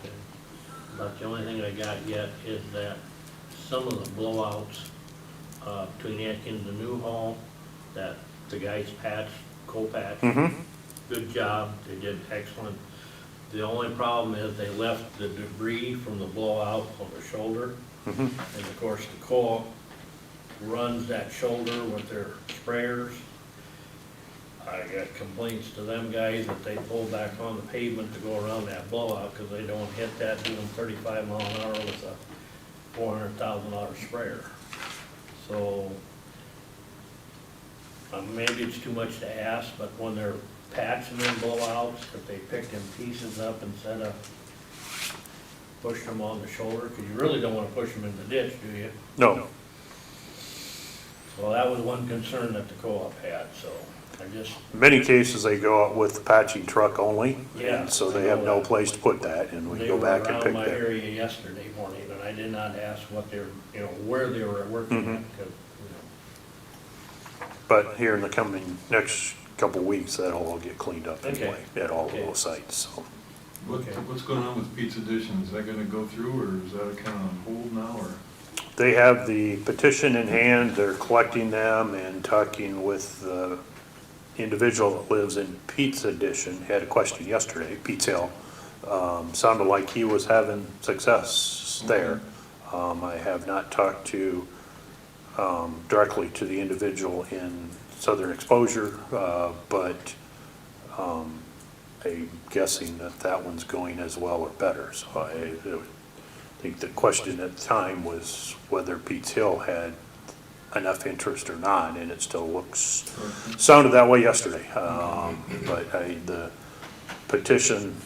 Okay. But the only thing I got yet is that some of the blowouts between Atkins and Newhall, that the guys patched, co-patched, good job, they did excellent. The only problem is they left the debris from the blowout on the shoulder. And of course, the co-op runs that shoulder with their sprayers. I got complaints to them guys that they pull back on the pavement to go around that blowout because they don't hit that doing 35 mile an hour with a $400,000 sprayer. So maybe it's too much to ask, but when they're patching them blowouts, if they pick them pieces up instead of pushing them on the shoulder, because you really don't want to push them in the ditch, do you? No, So that was one concern that the co-op had, so I just, in many cases, they go out with the patching truck only. Yeah, and So I they have know no that. place to put that, and we they go were back and around pick my that. area yesterday morning, and I did not ask what they were, you know, where they were working at, because, But here in the coming next couple weeks, that'll all get cleaned up Okay. anyway, at all of Okay. those sites, so. What's going on with Pete's Edition? Is that gonna go through, or is that kind of on hold now, or? They have the petition in hand, they're collecting them and talking with the individual that lives in Pete's Edition. Had a question yesterday, Pete's Hill. Sounded like he was having success there. I have not talked to directly to the individual in Southern Exposure, but I'm guessing that one's going as well or better. So I think the question at the time was whether Pete's Hill had enough interest or not, and it still sounded that way yesterday. But the petition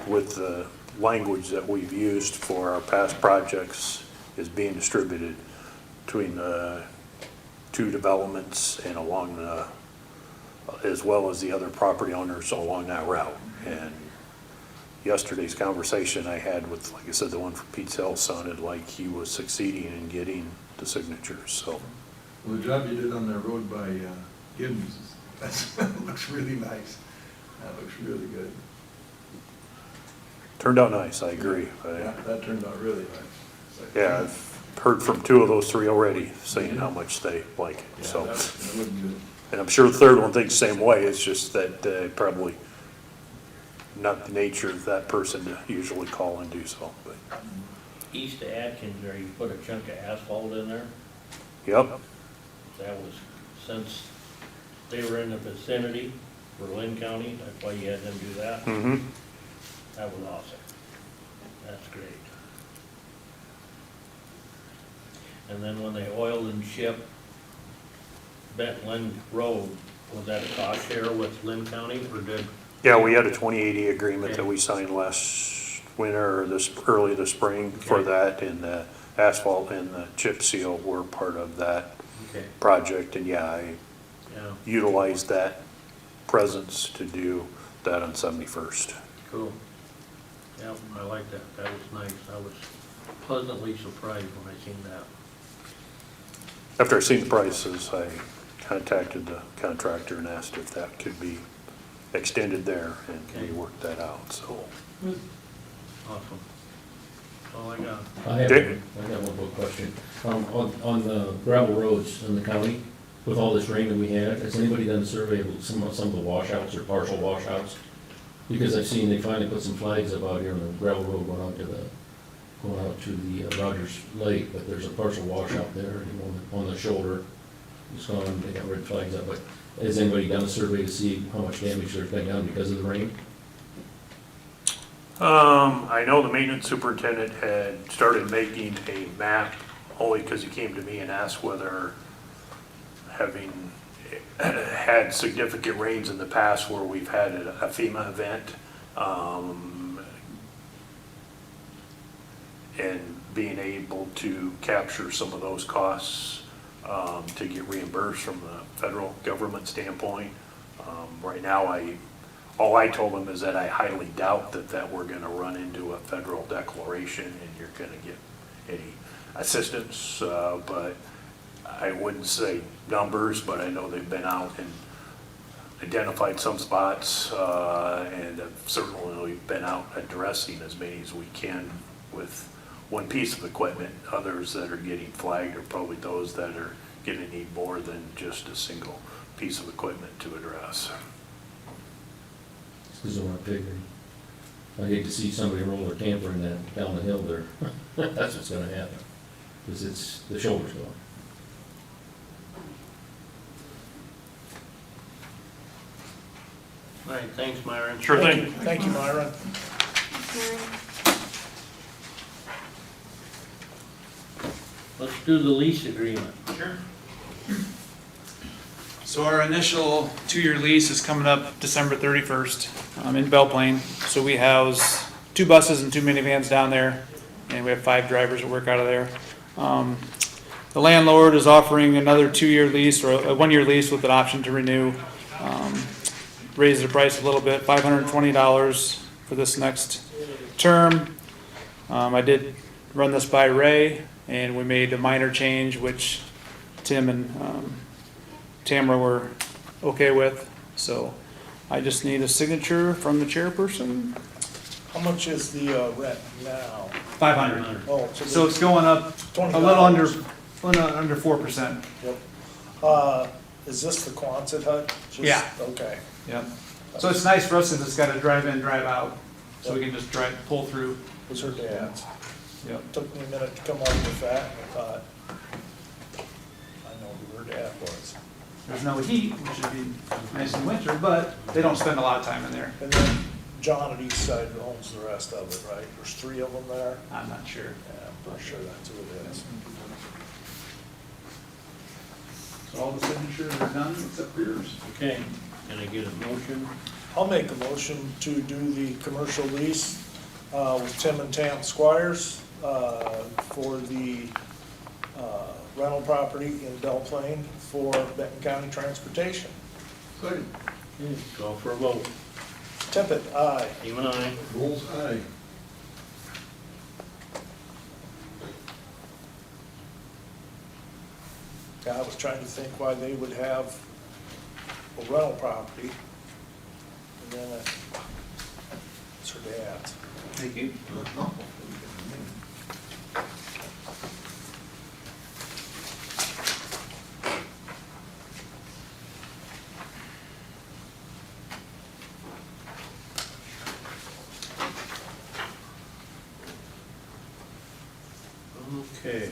with the language that we've used for our past projects is being distributed between the two developments and along the, as well as the other property owners along that route. And yesterday's conversation I had with, like I said, the one for Pete's Hill sounded like he was succeeding in getting the signatures, so. Well, the job you did on that road by Gibbons, that looks really nice. That looks really good. Turned out nice, I agree. Yeah, that turned out really nice. Yeah, I've heard from 2 of those 3 already saying how much they like it, Yeah, so. that looked good. And I'm sure the third one thinks the same way, it's just that probably not the nature of that person to usually call and do so, but, East of Atkins there, you put a chunk of asphalt in there. yep. That was, since they were in the vicinity for Lynn County, that's why you had them do that. Mm-hmm. That was awesome. That's great. And then when they oiled and shipped Benton Road, was that a cost share with Lynn County, or did? Yeah, we had a 2080 agreement that we signed last winter, or early this spring for Okay. that, and the asphalt and the chip seal were part of that Okay, project, and yeah, I yeah, utilized that presence to do that on 71st. cool. Yeah, I like that. That was nice. I was pleasantly surprised when I seen that. After I seen the prices, I contacted the contractor and asked if that could be extended there, and we worked that out, so. Awesome. That's all I got. I have, Dick? I got one more question. On the gravel roads in the county, with all this rain that we had, has anybody done a survey of some of the washouts or partial washouts? Because I've seen they finally put some flags up out here on the gravel road going out to the Rogers Lake, but there's a partial washout there on the shoulder. It's gone, they got red flags up, but has anybody done a survey to see how much damage there's been done because of the rain? I know the maintenance superintendent had started making a map, only because he came to me and asked whether, having had significant rains in the past where we've had a FEMA event, and being able to capture some of those costs, to get reimbursed from the federal government standpoint. Right now, all I told him is that I highly doubt that we're gonna run into a federal declaration and you're gonna get any assistance, but I wouldn't say numbers, but I know they've been out and identified some spots, and have certainly been out addressing as many as we can with one piece of equipment. Others that are getting flagged are probably those that are gonna need more than just a single piece of equipment to address. Because of what I figured. I hate to see somebody roll their camper in that down the hill there. That's what's gonna happen, because it's, the shoulder's gone. All right, thanks, Myron. Sure thing. Thank you, Myron. Let's do the lease agreement. Sure. So our initial 2-year lease is coming up December 31st in Belle Plaine. So we house 2 buses and 2 minivans down there, and we have 5 drivers that work out of there. The landlord is offering another 2-year lease, or a 1-year lease with an option to renew. Raise the price a little bit, $520 for this next term. I did run this by Ray, and we made a minor change, which Tim and Tamara were okay with. So I just need a signature from the chairperson. How much is the rent now? 500. Oh, So it's going up a $20. little under 4%. Yep. Is this the Quonset hut? Just- Yeah. Okay. Yep. So it's nice for us to just gotta drive in, drive out, so we can just pull through. Was her dad's. Yep. Took me a minute to come up with that, and I thought, Yeah, it was. There's no heat, which would be nice in winter, but they don't spend a lot of time in there. And then John at East Side owns the rest of it, right? There's 3 of them there. I'm not sure. Yeah, I'm pretty sure that's who it is. So all the signatures are done except for yours. Okay, can I get a motion? I'll make a motion to do the commercial lease with Tim and Tam Squires for the rental property in Belle Plaine for Benton County Transportation. Second. Okay, call for a vote. Tippit, aye. Team and I. Bulls eye. Yeah, I was trying to think why they would have a rental property. And then it's her dad's. Thank you. Okay.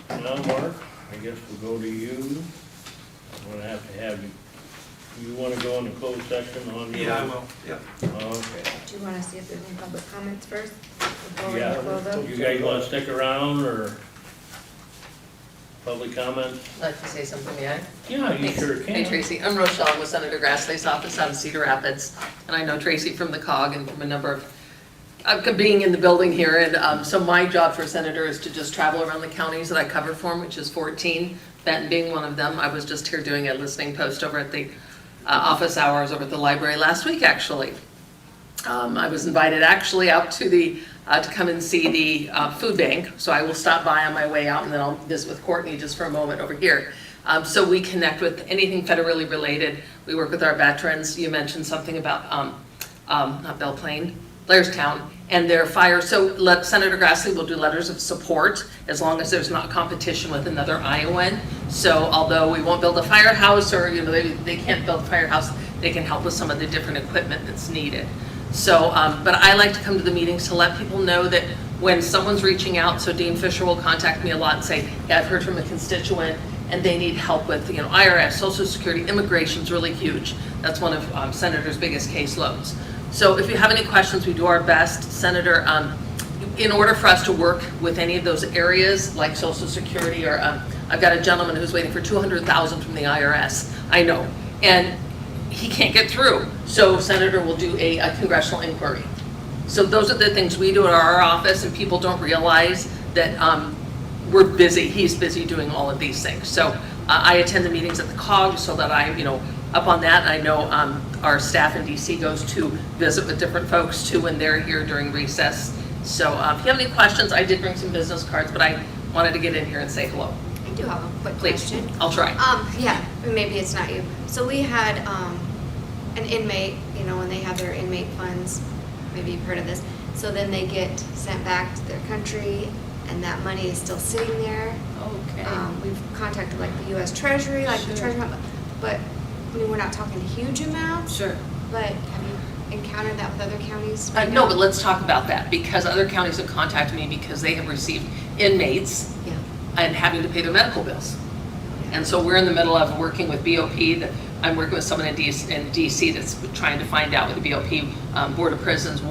Now, Mark, I guess we'll go to you. I'm gonna have to have you wanna go into closed session on the? Yeah, I will, yeah. Okay. Do you want to see if there's any public comments first? Before we Yeah, close them? you guys wanna stick around, or public comments? I'd like to say something, may I? Yeah, you Thanks. sure can. Hey Tracy, I'm Rochelle, I'm with Senator Grassley's office out of Cedar Rapids, and I know Tracy from the COG and from a number of, being in the building here, and so my job for Senator is to just travel around the counties that I cover for him, which is 14, Benton being one of them. I was just here doing a listening post over at the office hours over at the library last week, actually. I was invited actually out to the, to come and see the food bank, so I will stop by on my way out, and then I'll visit with Courtney just for a moment over here. So we connect with anything federally related. We work with our veterans. You mentioned something about, not Belle Plaine, Blairstown, and their fire. So Senator Grassley will do letters of support as long as there's not competition with another Iowan. So although we won't build a firehouse, or they can't build a firehouse, they can help with some of the different equipment that's needed. So, but I like to come to the meetings to let people know that when someone's reaching out, so Dean Fisher will contact me a lot and say, yeah, I've heard from a constituent and they need help with, IRS, Social Security, immigration's really huge. That's one of Senator's biggest caseloads. So if you have any questions, we do our best. Senator, in order for us to work with any of those areas, like Social Security, or I've got a gentleman who's waiting for $200,000 from the IRS, I know, and he can't get through. So Senator will do a congressional inquiry. So those are the things we do at our office, and people don't realize that we're busy. He's busy doing all of these things. So I attend the meetings at the COG so that I, up on that. I know our staff in DC goes to visit with different folks too when they're here during recess. So if you have any questions, I did bring some business cards, but I wanted to get in here and say hello. I do have a quick Please, question. I'll try. Yeah, maybe it's not you. So we had an inmate, when they have their inmate funds, maybe you've heard of this. So then they get sent back to their country, and that money is still sitting there. Okay. We've contacted like the U.S. Treasury, like the Treasury, but we're not talking huge amounts. Sure. But have you encountered that with other counties? Right No, now? but let's talk about that, because other counties have contacted me because they have received inmates Yeah. and having to pay their medical bills. And so we're in the middle of working with BOP. I'm working with someone in DC that's trying to find out with the BOP Board of Prisons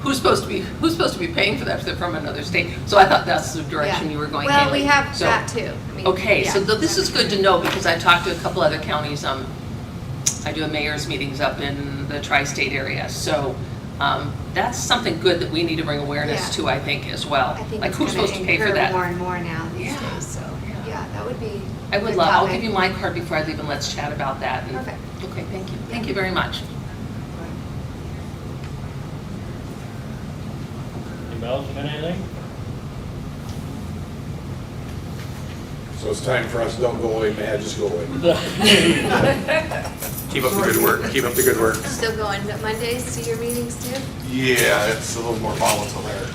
who's supposed to be paying for that if they're from another state. So I thought that's the direction Yeah. you were going. Well, Haley. we have So- that too. Okay, yeah. so this is good to know, because I talked to a couple other counties. I do a mayor's meetings up in the tri-state area. So that's something good that we need to bring awareness Yeah. to, I think, as well. I think Like, it's who's gonna supposed to pay for incur that? more and more now these Yeah. days, so, yeah, that would be. I would good love, I'll topic. give you my card before I leave, and let's chat about that. And- Perfect. Okay, thank you. Thank you very much. Anybody else got anything? So it's time for us, don't go away, man, just go away. Keep up the good work, keep up the good work. Still going to Mondays to your meetings too? Yeah, it's a little more volatile there.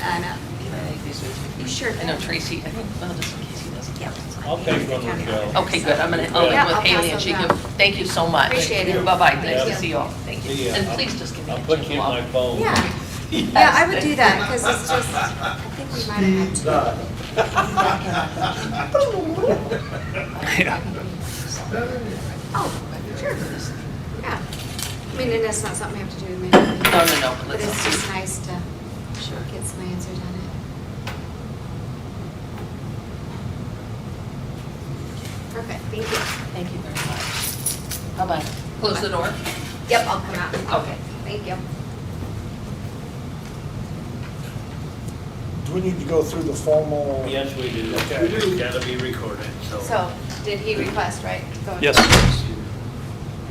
I know. Can I take these with you? You sure I know can. Tracy, I think, well, just in case he doesn't. Yeah. I'll take one, Michelle. Okay, good. I'll Yeah, leave with I'll Haley, pass and she those can, out. thank you so much. Appreciate it. Bye-bye. Thank Nice to you. see you all. Thank you. See ya. And please just give me a I'll put you in jingle my up. phone. Yeah, yeah, I would do that, because it's just, I think we might have had two. Oh, sure. Yeah. I mean, and that's not something we have to do immediately. No, But let's it's see. just nice to get some answers on it. Perfect, thank you. Thank you very much. Bye-bye. Close the door. Yep, I'll come out. Okay. Thank you. Do we need to go through the formal? Yes, we do. Okay. It's gotta be recorded, so. So, did he request, right? Go ahead. Yes.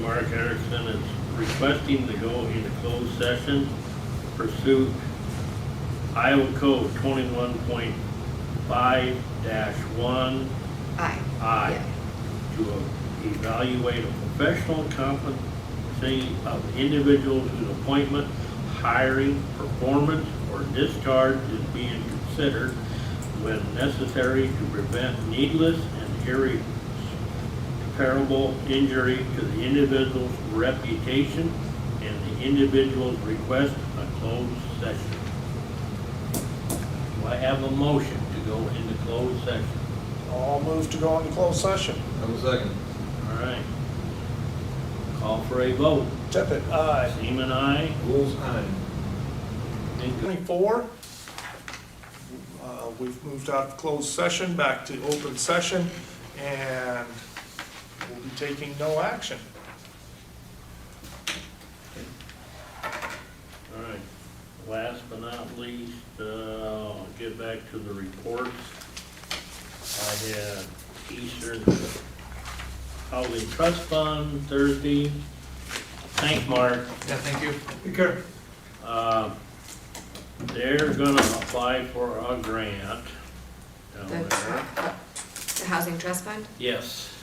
Mark Erickson is requesting to go into closed session, pursue Iowa Code 21.5-1 Aye. I Yeah. to evaluate a professional competency of individuals whose appointment, hiring, performance, or discharge is being considered when necessary to prevent needless and irreparable injury to the individual's reputation and the individual's request a closed session. Do I have a motion to go into closed session? I'll move to go into closed session. I'm a second. All right. Call for a vote. Tippit, aye. Seaman, aye. Rules aye. 24. We've moved out of closed session, back to open session, and we'll be taking no action. All right. Last but not least, I'll get back to the reports. I had Eastern Housing Trust Fund Thursday. Thanks, Mark. Yeah, thank you. Take care. They're gonna apply for a grant down The, there. the Housing Trust Fund? Yes.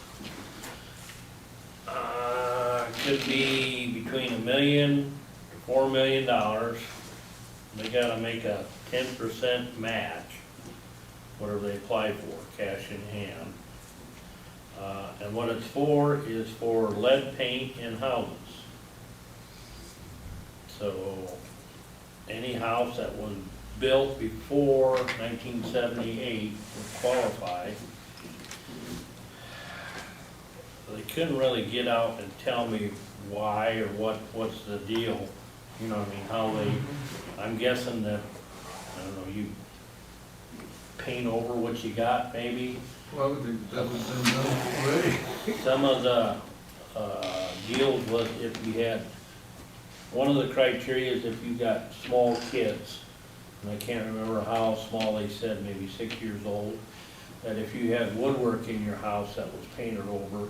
Could be between $1 million to $4 million. They gotta make a 10% match, whatever they apply for, cash in hand. And what it's for is for lead paint in houses. So, any house that was built before 1978 would qualify. They couldn't really get out and tell me why or what's the deal, you know what I mean, how they, I'm guessing that, I don't know, you paint over what you got maybe. Well, I think that was been done already. Some of the deals was if you had, one of the criteria is if you got small kids, and I can't remember how small they said, maybe 6 years old, that if you had woodwork in your house that was painted over,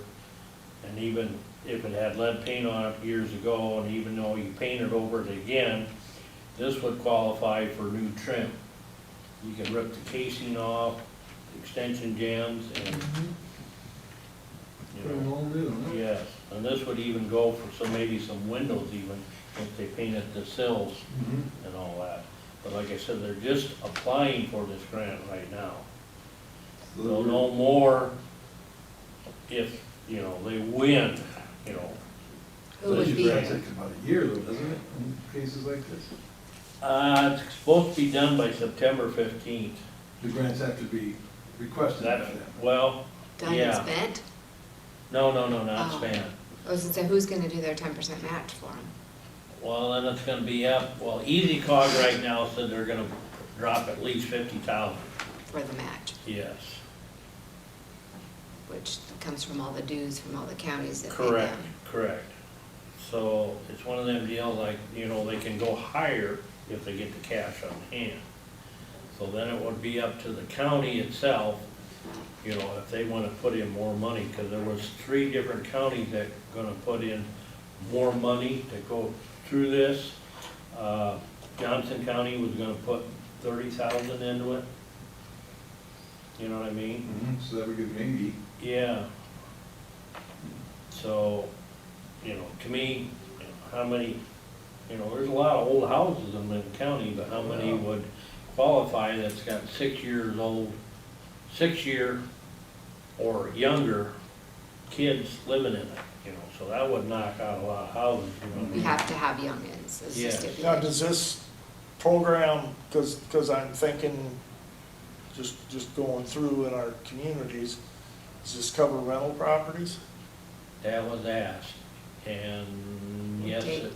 and even if it had lead paint on it years ago, and even though you painted over it again, this would qualify for new trim. You can rip the casing off, extension jambs, and, you know, All new, huh? yes, and this would even go for some, maybe some windows even, if they painted the sills Mhm. and all that. But like I said, they're just applying for this grant right now. They'll know more if, you know, they win, you know. Who would Usually be, that takes about a year though, doesn't it, in cases like this? It's supposed to be done by September 15th. The grants have to be requested by That, them. well, done and yeah. spent? No, not Oh. spent. I was gonna say, who's gonna do their 10% match for them? Well, then it's gonna be up, well, Easy Cog right now said they're gonna drop at least 50,000, For the match, yes. which comes from all the dues from all the counties that pay Correct, them. correct. So it's one of them deals like, you know, they can go higher if they get the cash on hand. So then it would be up to the county itself, you know, if they wanna put in more money, cause there was 3 different counties that gonna put in more money to go through this. Johnson County was gonna put 30,000 into it. You know what I mean? Mhm, so that would give maybe. Yeah. So, you know, to me, you know, how many, you know, there's a lot of old houses in Lincoln County, but how many would qualify that's got 6 years old, 6-year or younger kids living in it, you know, so that would knock out a lot of houses, you know. We have to have youngins, is the Yeah. Now, stipulation. does this program, because I'm thinking just going through in our communities, does this cover rental properties? That was asked, and yes, Okay. it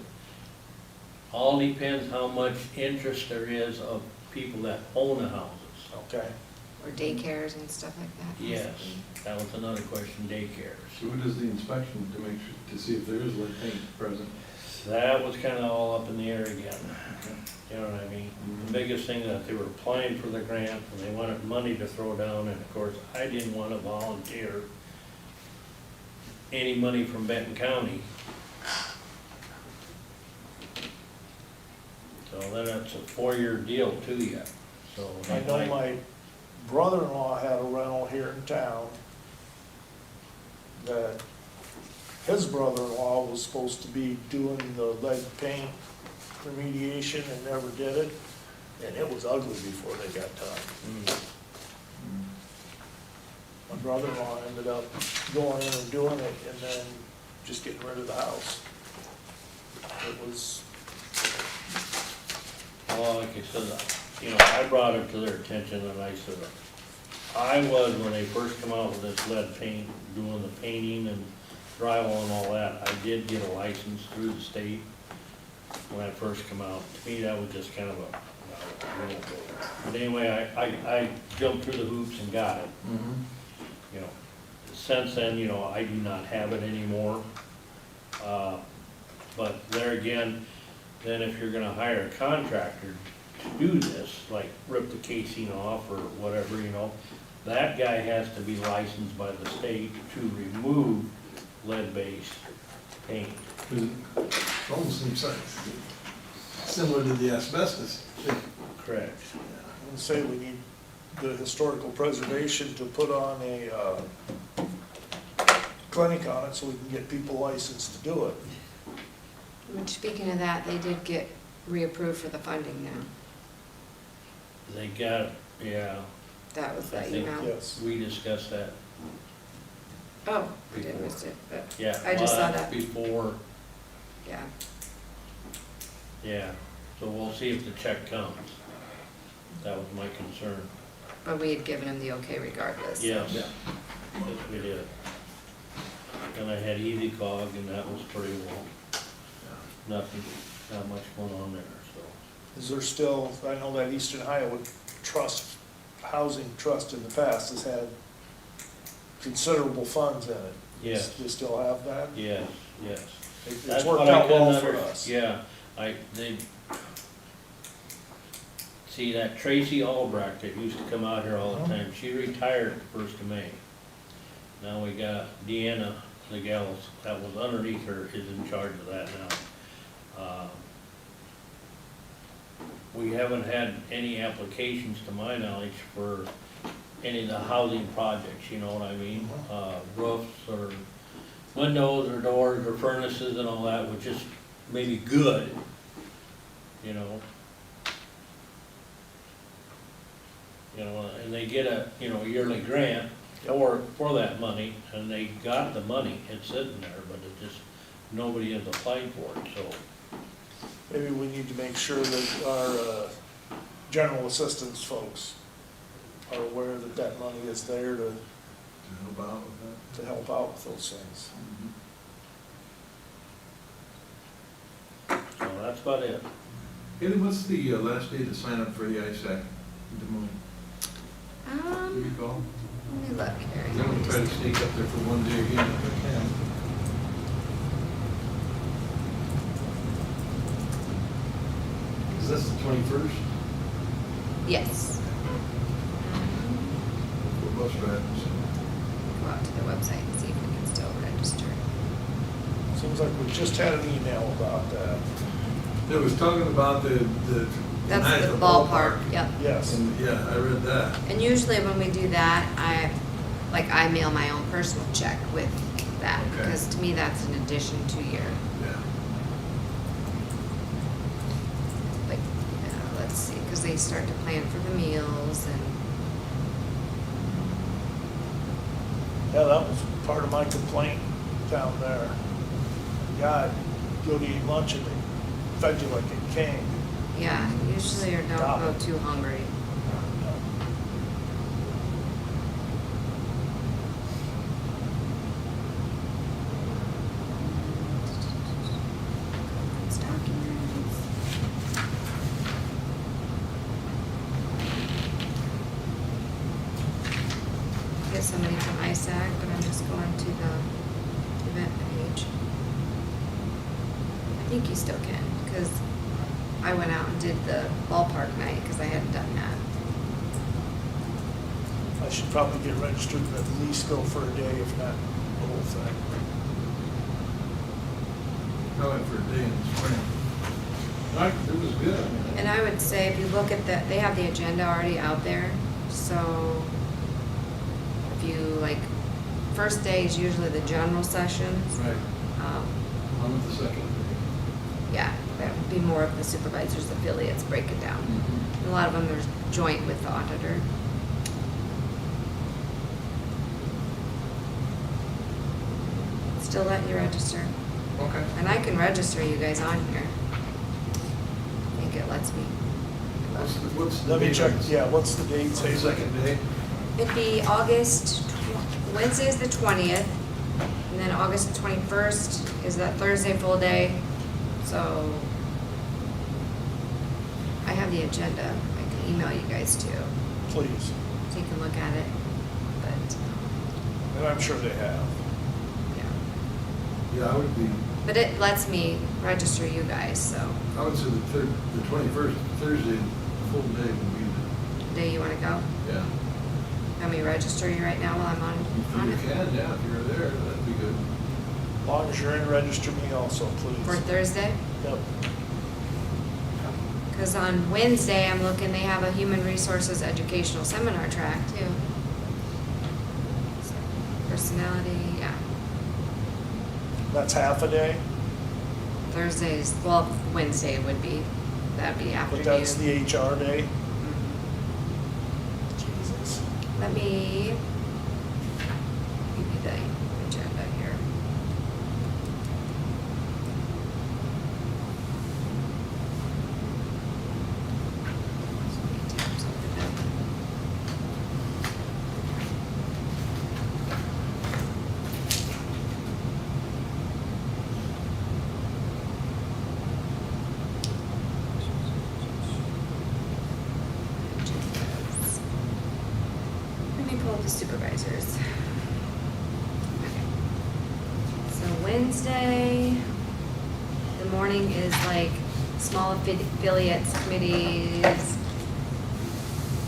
all depends how much interest there is of people that own the houses. Okay. Or daycares and stuff like that. Yes, possibly. that was another question, daycares. So who does the inspection to make sure, to see if there is lead paint present? That was kinda all up in the air again, you know what I mean? The biggest thing that they were applying for the grant, and they wanted money to throw down, and of course, I didn't wanna volunteer any money from Benton County. So then that's a 4-year deal too yet, so. I know my brother-in-law had a rental here in town that his brother-in-law was supposed to be doing the lead paint remediation and never did it, and it was ugly before they got done. My brother-in-law ended up going in and doing it and then just getting rid of the house. It was, Well, like I said, you know, I brought it to their attention and I said, I was, when they first come out with this lead paint, doing the painting and drywall and all that, I did get a license through the state when I first come out. To me, that was just kind of a, but anyway, I jumped through the hoops and got it. You know, since then, you know, I do not have it anymore. But there again, then if you're gonna hire a contractor to do this, like rip the casing off or whatever, you know, that guy has to be licensed by the state to remove lead-based paint. It almost seems like similar to the asbestos. Correct. I'm gonna say we need the historical preservation to put on a clinic on it so we can get people licensed to do it. Which, speaking of that, they did get reapproved for the funding now. They got, yeah, That was I the think- email. Yes. we discussed that, Oh, I did Before. miss it, but, yeah. I just well, saw that's that. Before, yeah. yeah, so we'll see if the check comes. That was my concern. But we had given him the okay regardless. Yes, yes, we did. And I had Easy Cog, and that was pretty well, nothing, not much going on there, so. Is there still, I know that Eastern Iowa Trust, Housing Trust in the past has had considerable funds in it. Yes. Do you still have that? Yes, yes. It's That's worked what I out well couldn't for under- us. Yeah, see, that Tracy Albrecht that used to come out here all the time, she retired the 1st of May. Now we got Deanna, the gal that was underneath her, is in charge of that now. We haven't had any applications, to my knowledge, for any of the housing projects, you know what I mean? Roofs or windows or doors or furnaces and all that, which is maybe good, you know? You know, and they get a, you know, yearly grant for that money, and they got the money, it's sitting there, but it just, nobody has applied for it, so. Maybe we need to make sure that our general assistance folks are aware that that money is there to Help out with that. help out with those things. So that's about it. Haley, what's the last day to sign up for the ISAC in Des Moines? Do you recall? Let me look here. I'm gonna try to sneak up there for one day again if I can. Is this the 21st? Yes. For bus rides? Go out to the website and see if we can still register. Seems like we just had an email about that. It was talking about the. That's night the at ballpark, yep. Yes. And, yeah, I read that. And usually when we do that, I mail my own personal check with that, Okay. because to me, that's an addition to your, Yeah. like, let's see, because they start to plan for the meals and, Yeah, that was part of my complaint down there. God, go to eat lunch and they fed you like a king. yeah, usually or don't go too hungry. get somebody from ISAC, but I'm just going to the event page. I think you still can, because I went out and did the ballpark night, because I hadn't done that. I should probably get registered and at least go for a day, if not the whole thing. I went for a day in the spring. It was good. And I would say, if you look at the, they have the agenda already out there, so if you, like, first day is usually the general sessions. Right. Um, On with the second day. Yeah, that would be more of the supervisors affiliates break it down. A lot of them are joint with the auditor. Still letting you register. Okay. And I can register you guys on here. I think it lets me. What's the Let me date check, on this? yeah, what's the date? On the second day? It'd be Wednesday is the 20th, and then August 21st is that Thursday full day. So I have the agenda. I can email you guys too, Please, so you can look at it. But, and I'm sure they have. yeah. Yeah, I would be, But it lets me register you guys, so I would say the 21st, Thursday, full day would be the day you wanna go, yeah. let me register you right now while I'm on If it. you can, yeah, if you're there, that'd be good. As long as you're in, register me also, For please. Thursday? Yep. Because on Wednesday, I'm looking, they have a human resources educational seminar track too. Personality, yeah. That's half a day, Thursdays, well, Wednesday would be, that'd be after but you. that's the HR day. Mhm. Jesus. Let me give you the agenda here. So many tabs open up. Agendas. Let me pull up the supervisors. Okay. So Wednesday, the morning is like small affiliates, committees.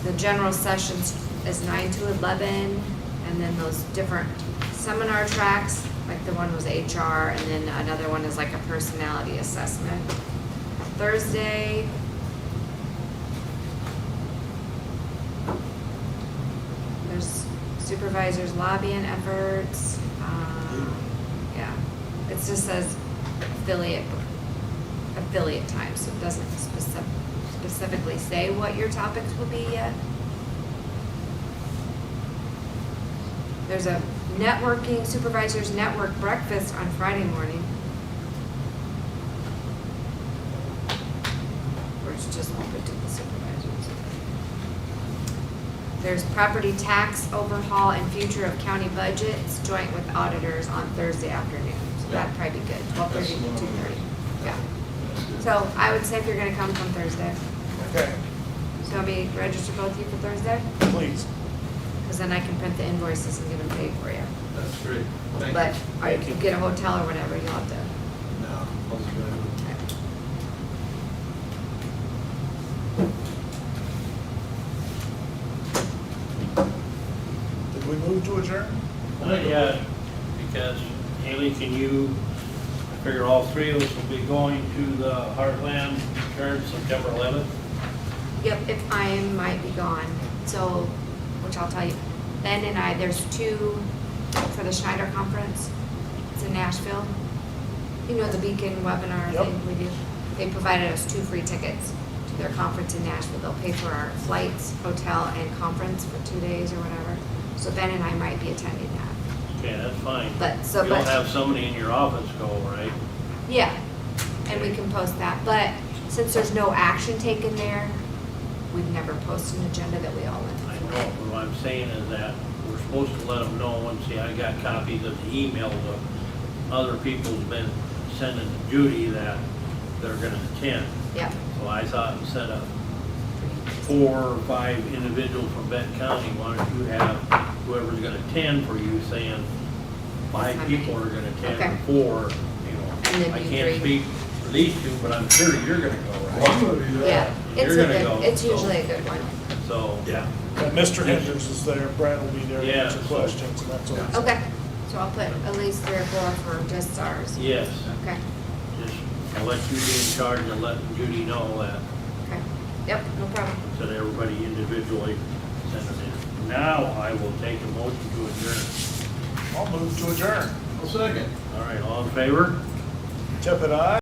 The general sessions is 9 to 11, and then those different seminar tracks, like the one was HR, and then another one is like a personality assessment. Thursday, there's supervisors lobbying efforts, yeah. It just says affiliate time, so it doesn't specifically say what your topics will be yet. There's a networking supervisors network breakfast on Friday morning. Or it's just open to the supervisors. There's property tax overhaul and future of county budgets joint with auditors on Thursday afternoon. So that'd probably be good, 12:30 to 2:30. Yeah. So I would say if you're gonna come Thursday. Okay, So I'll be registered both of you for Thursday? please. Because then I can print the invoices and get them paid for you. That's great. Thank But, you. or you can get a hotel or whatever, you'll have to. No, I'll just drive it. Did we move to adjourn? Not yet, because Haley, can you figure all three of us will be going to the Heartland turn September 11th? Yep, if I might be gone, so, which I'll tell you. Ben and I, there's two for the Schneider Conference. It's in Nashville. You know the Beacon webinar Yep. thing we do? They provided us 2 free tickets to their conference in Nashville. They'll pay for our flights, hotel, and conference for 2 days or whatever. So Ben and I might be attending that. Okay, that's fine. But, so, You'll but, have somebody in your office go, right? yeah, and we can post that. But since there's no action taken there, we've never posted an agenda that we all went I through. know, but what I'm saying is that we're supposed to let them know, and see, I got copies of the email that other people's been sending to Judy that they're gonna attend. Yeah. So I thought instead of 4 or 5 individuals from Benton County, why don't you have whoever's gonna attend for you saying 5 people are gonna attend, Okay. or 4, And then I you can't 3. speak for these 2, but I'm sure you're gonna go, Well, I'm right? gonna be there. Yeah, it's You're a gonna good, go, it's so- usually a good one. So, Yeah. And Mr. Henders is there, Brad will be there to Yeah. answer questions, and that's all. Okay, so I'll put at least 3 or 4 for just ours. yes, Okay, just, I'll let you be in charge and let Judy know that, okay. Yep, no problem. instead of everybody individually send it in. Now I will take a motion to adjourn. I'll move to adjourn. I'll second. All right, all in favor? Tippit, aye?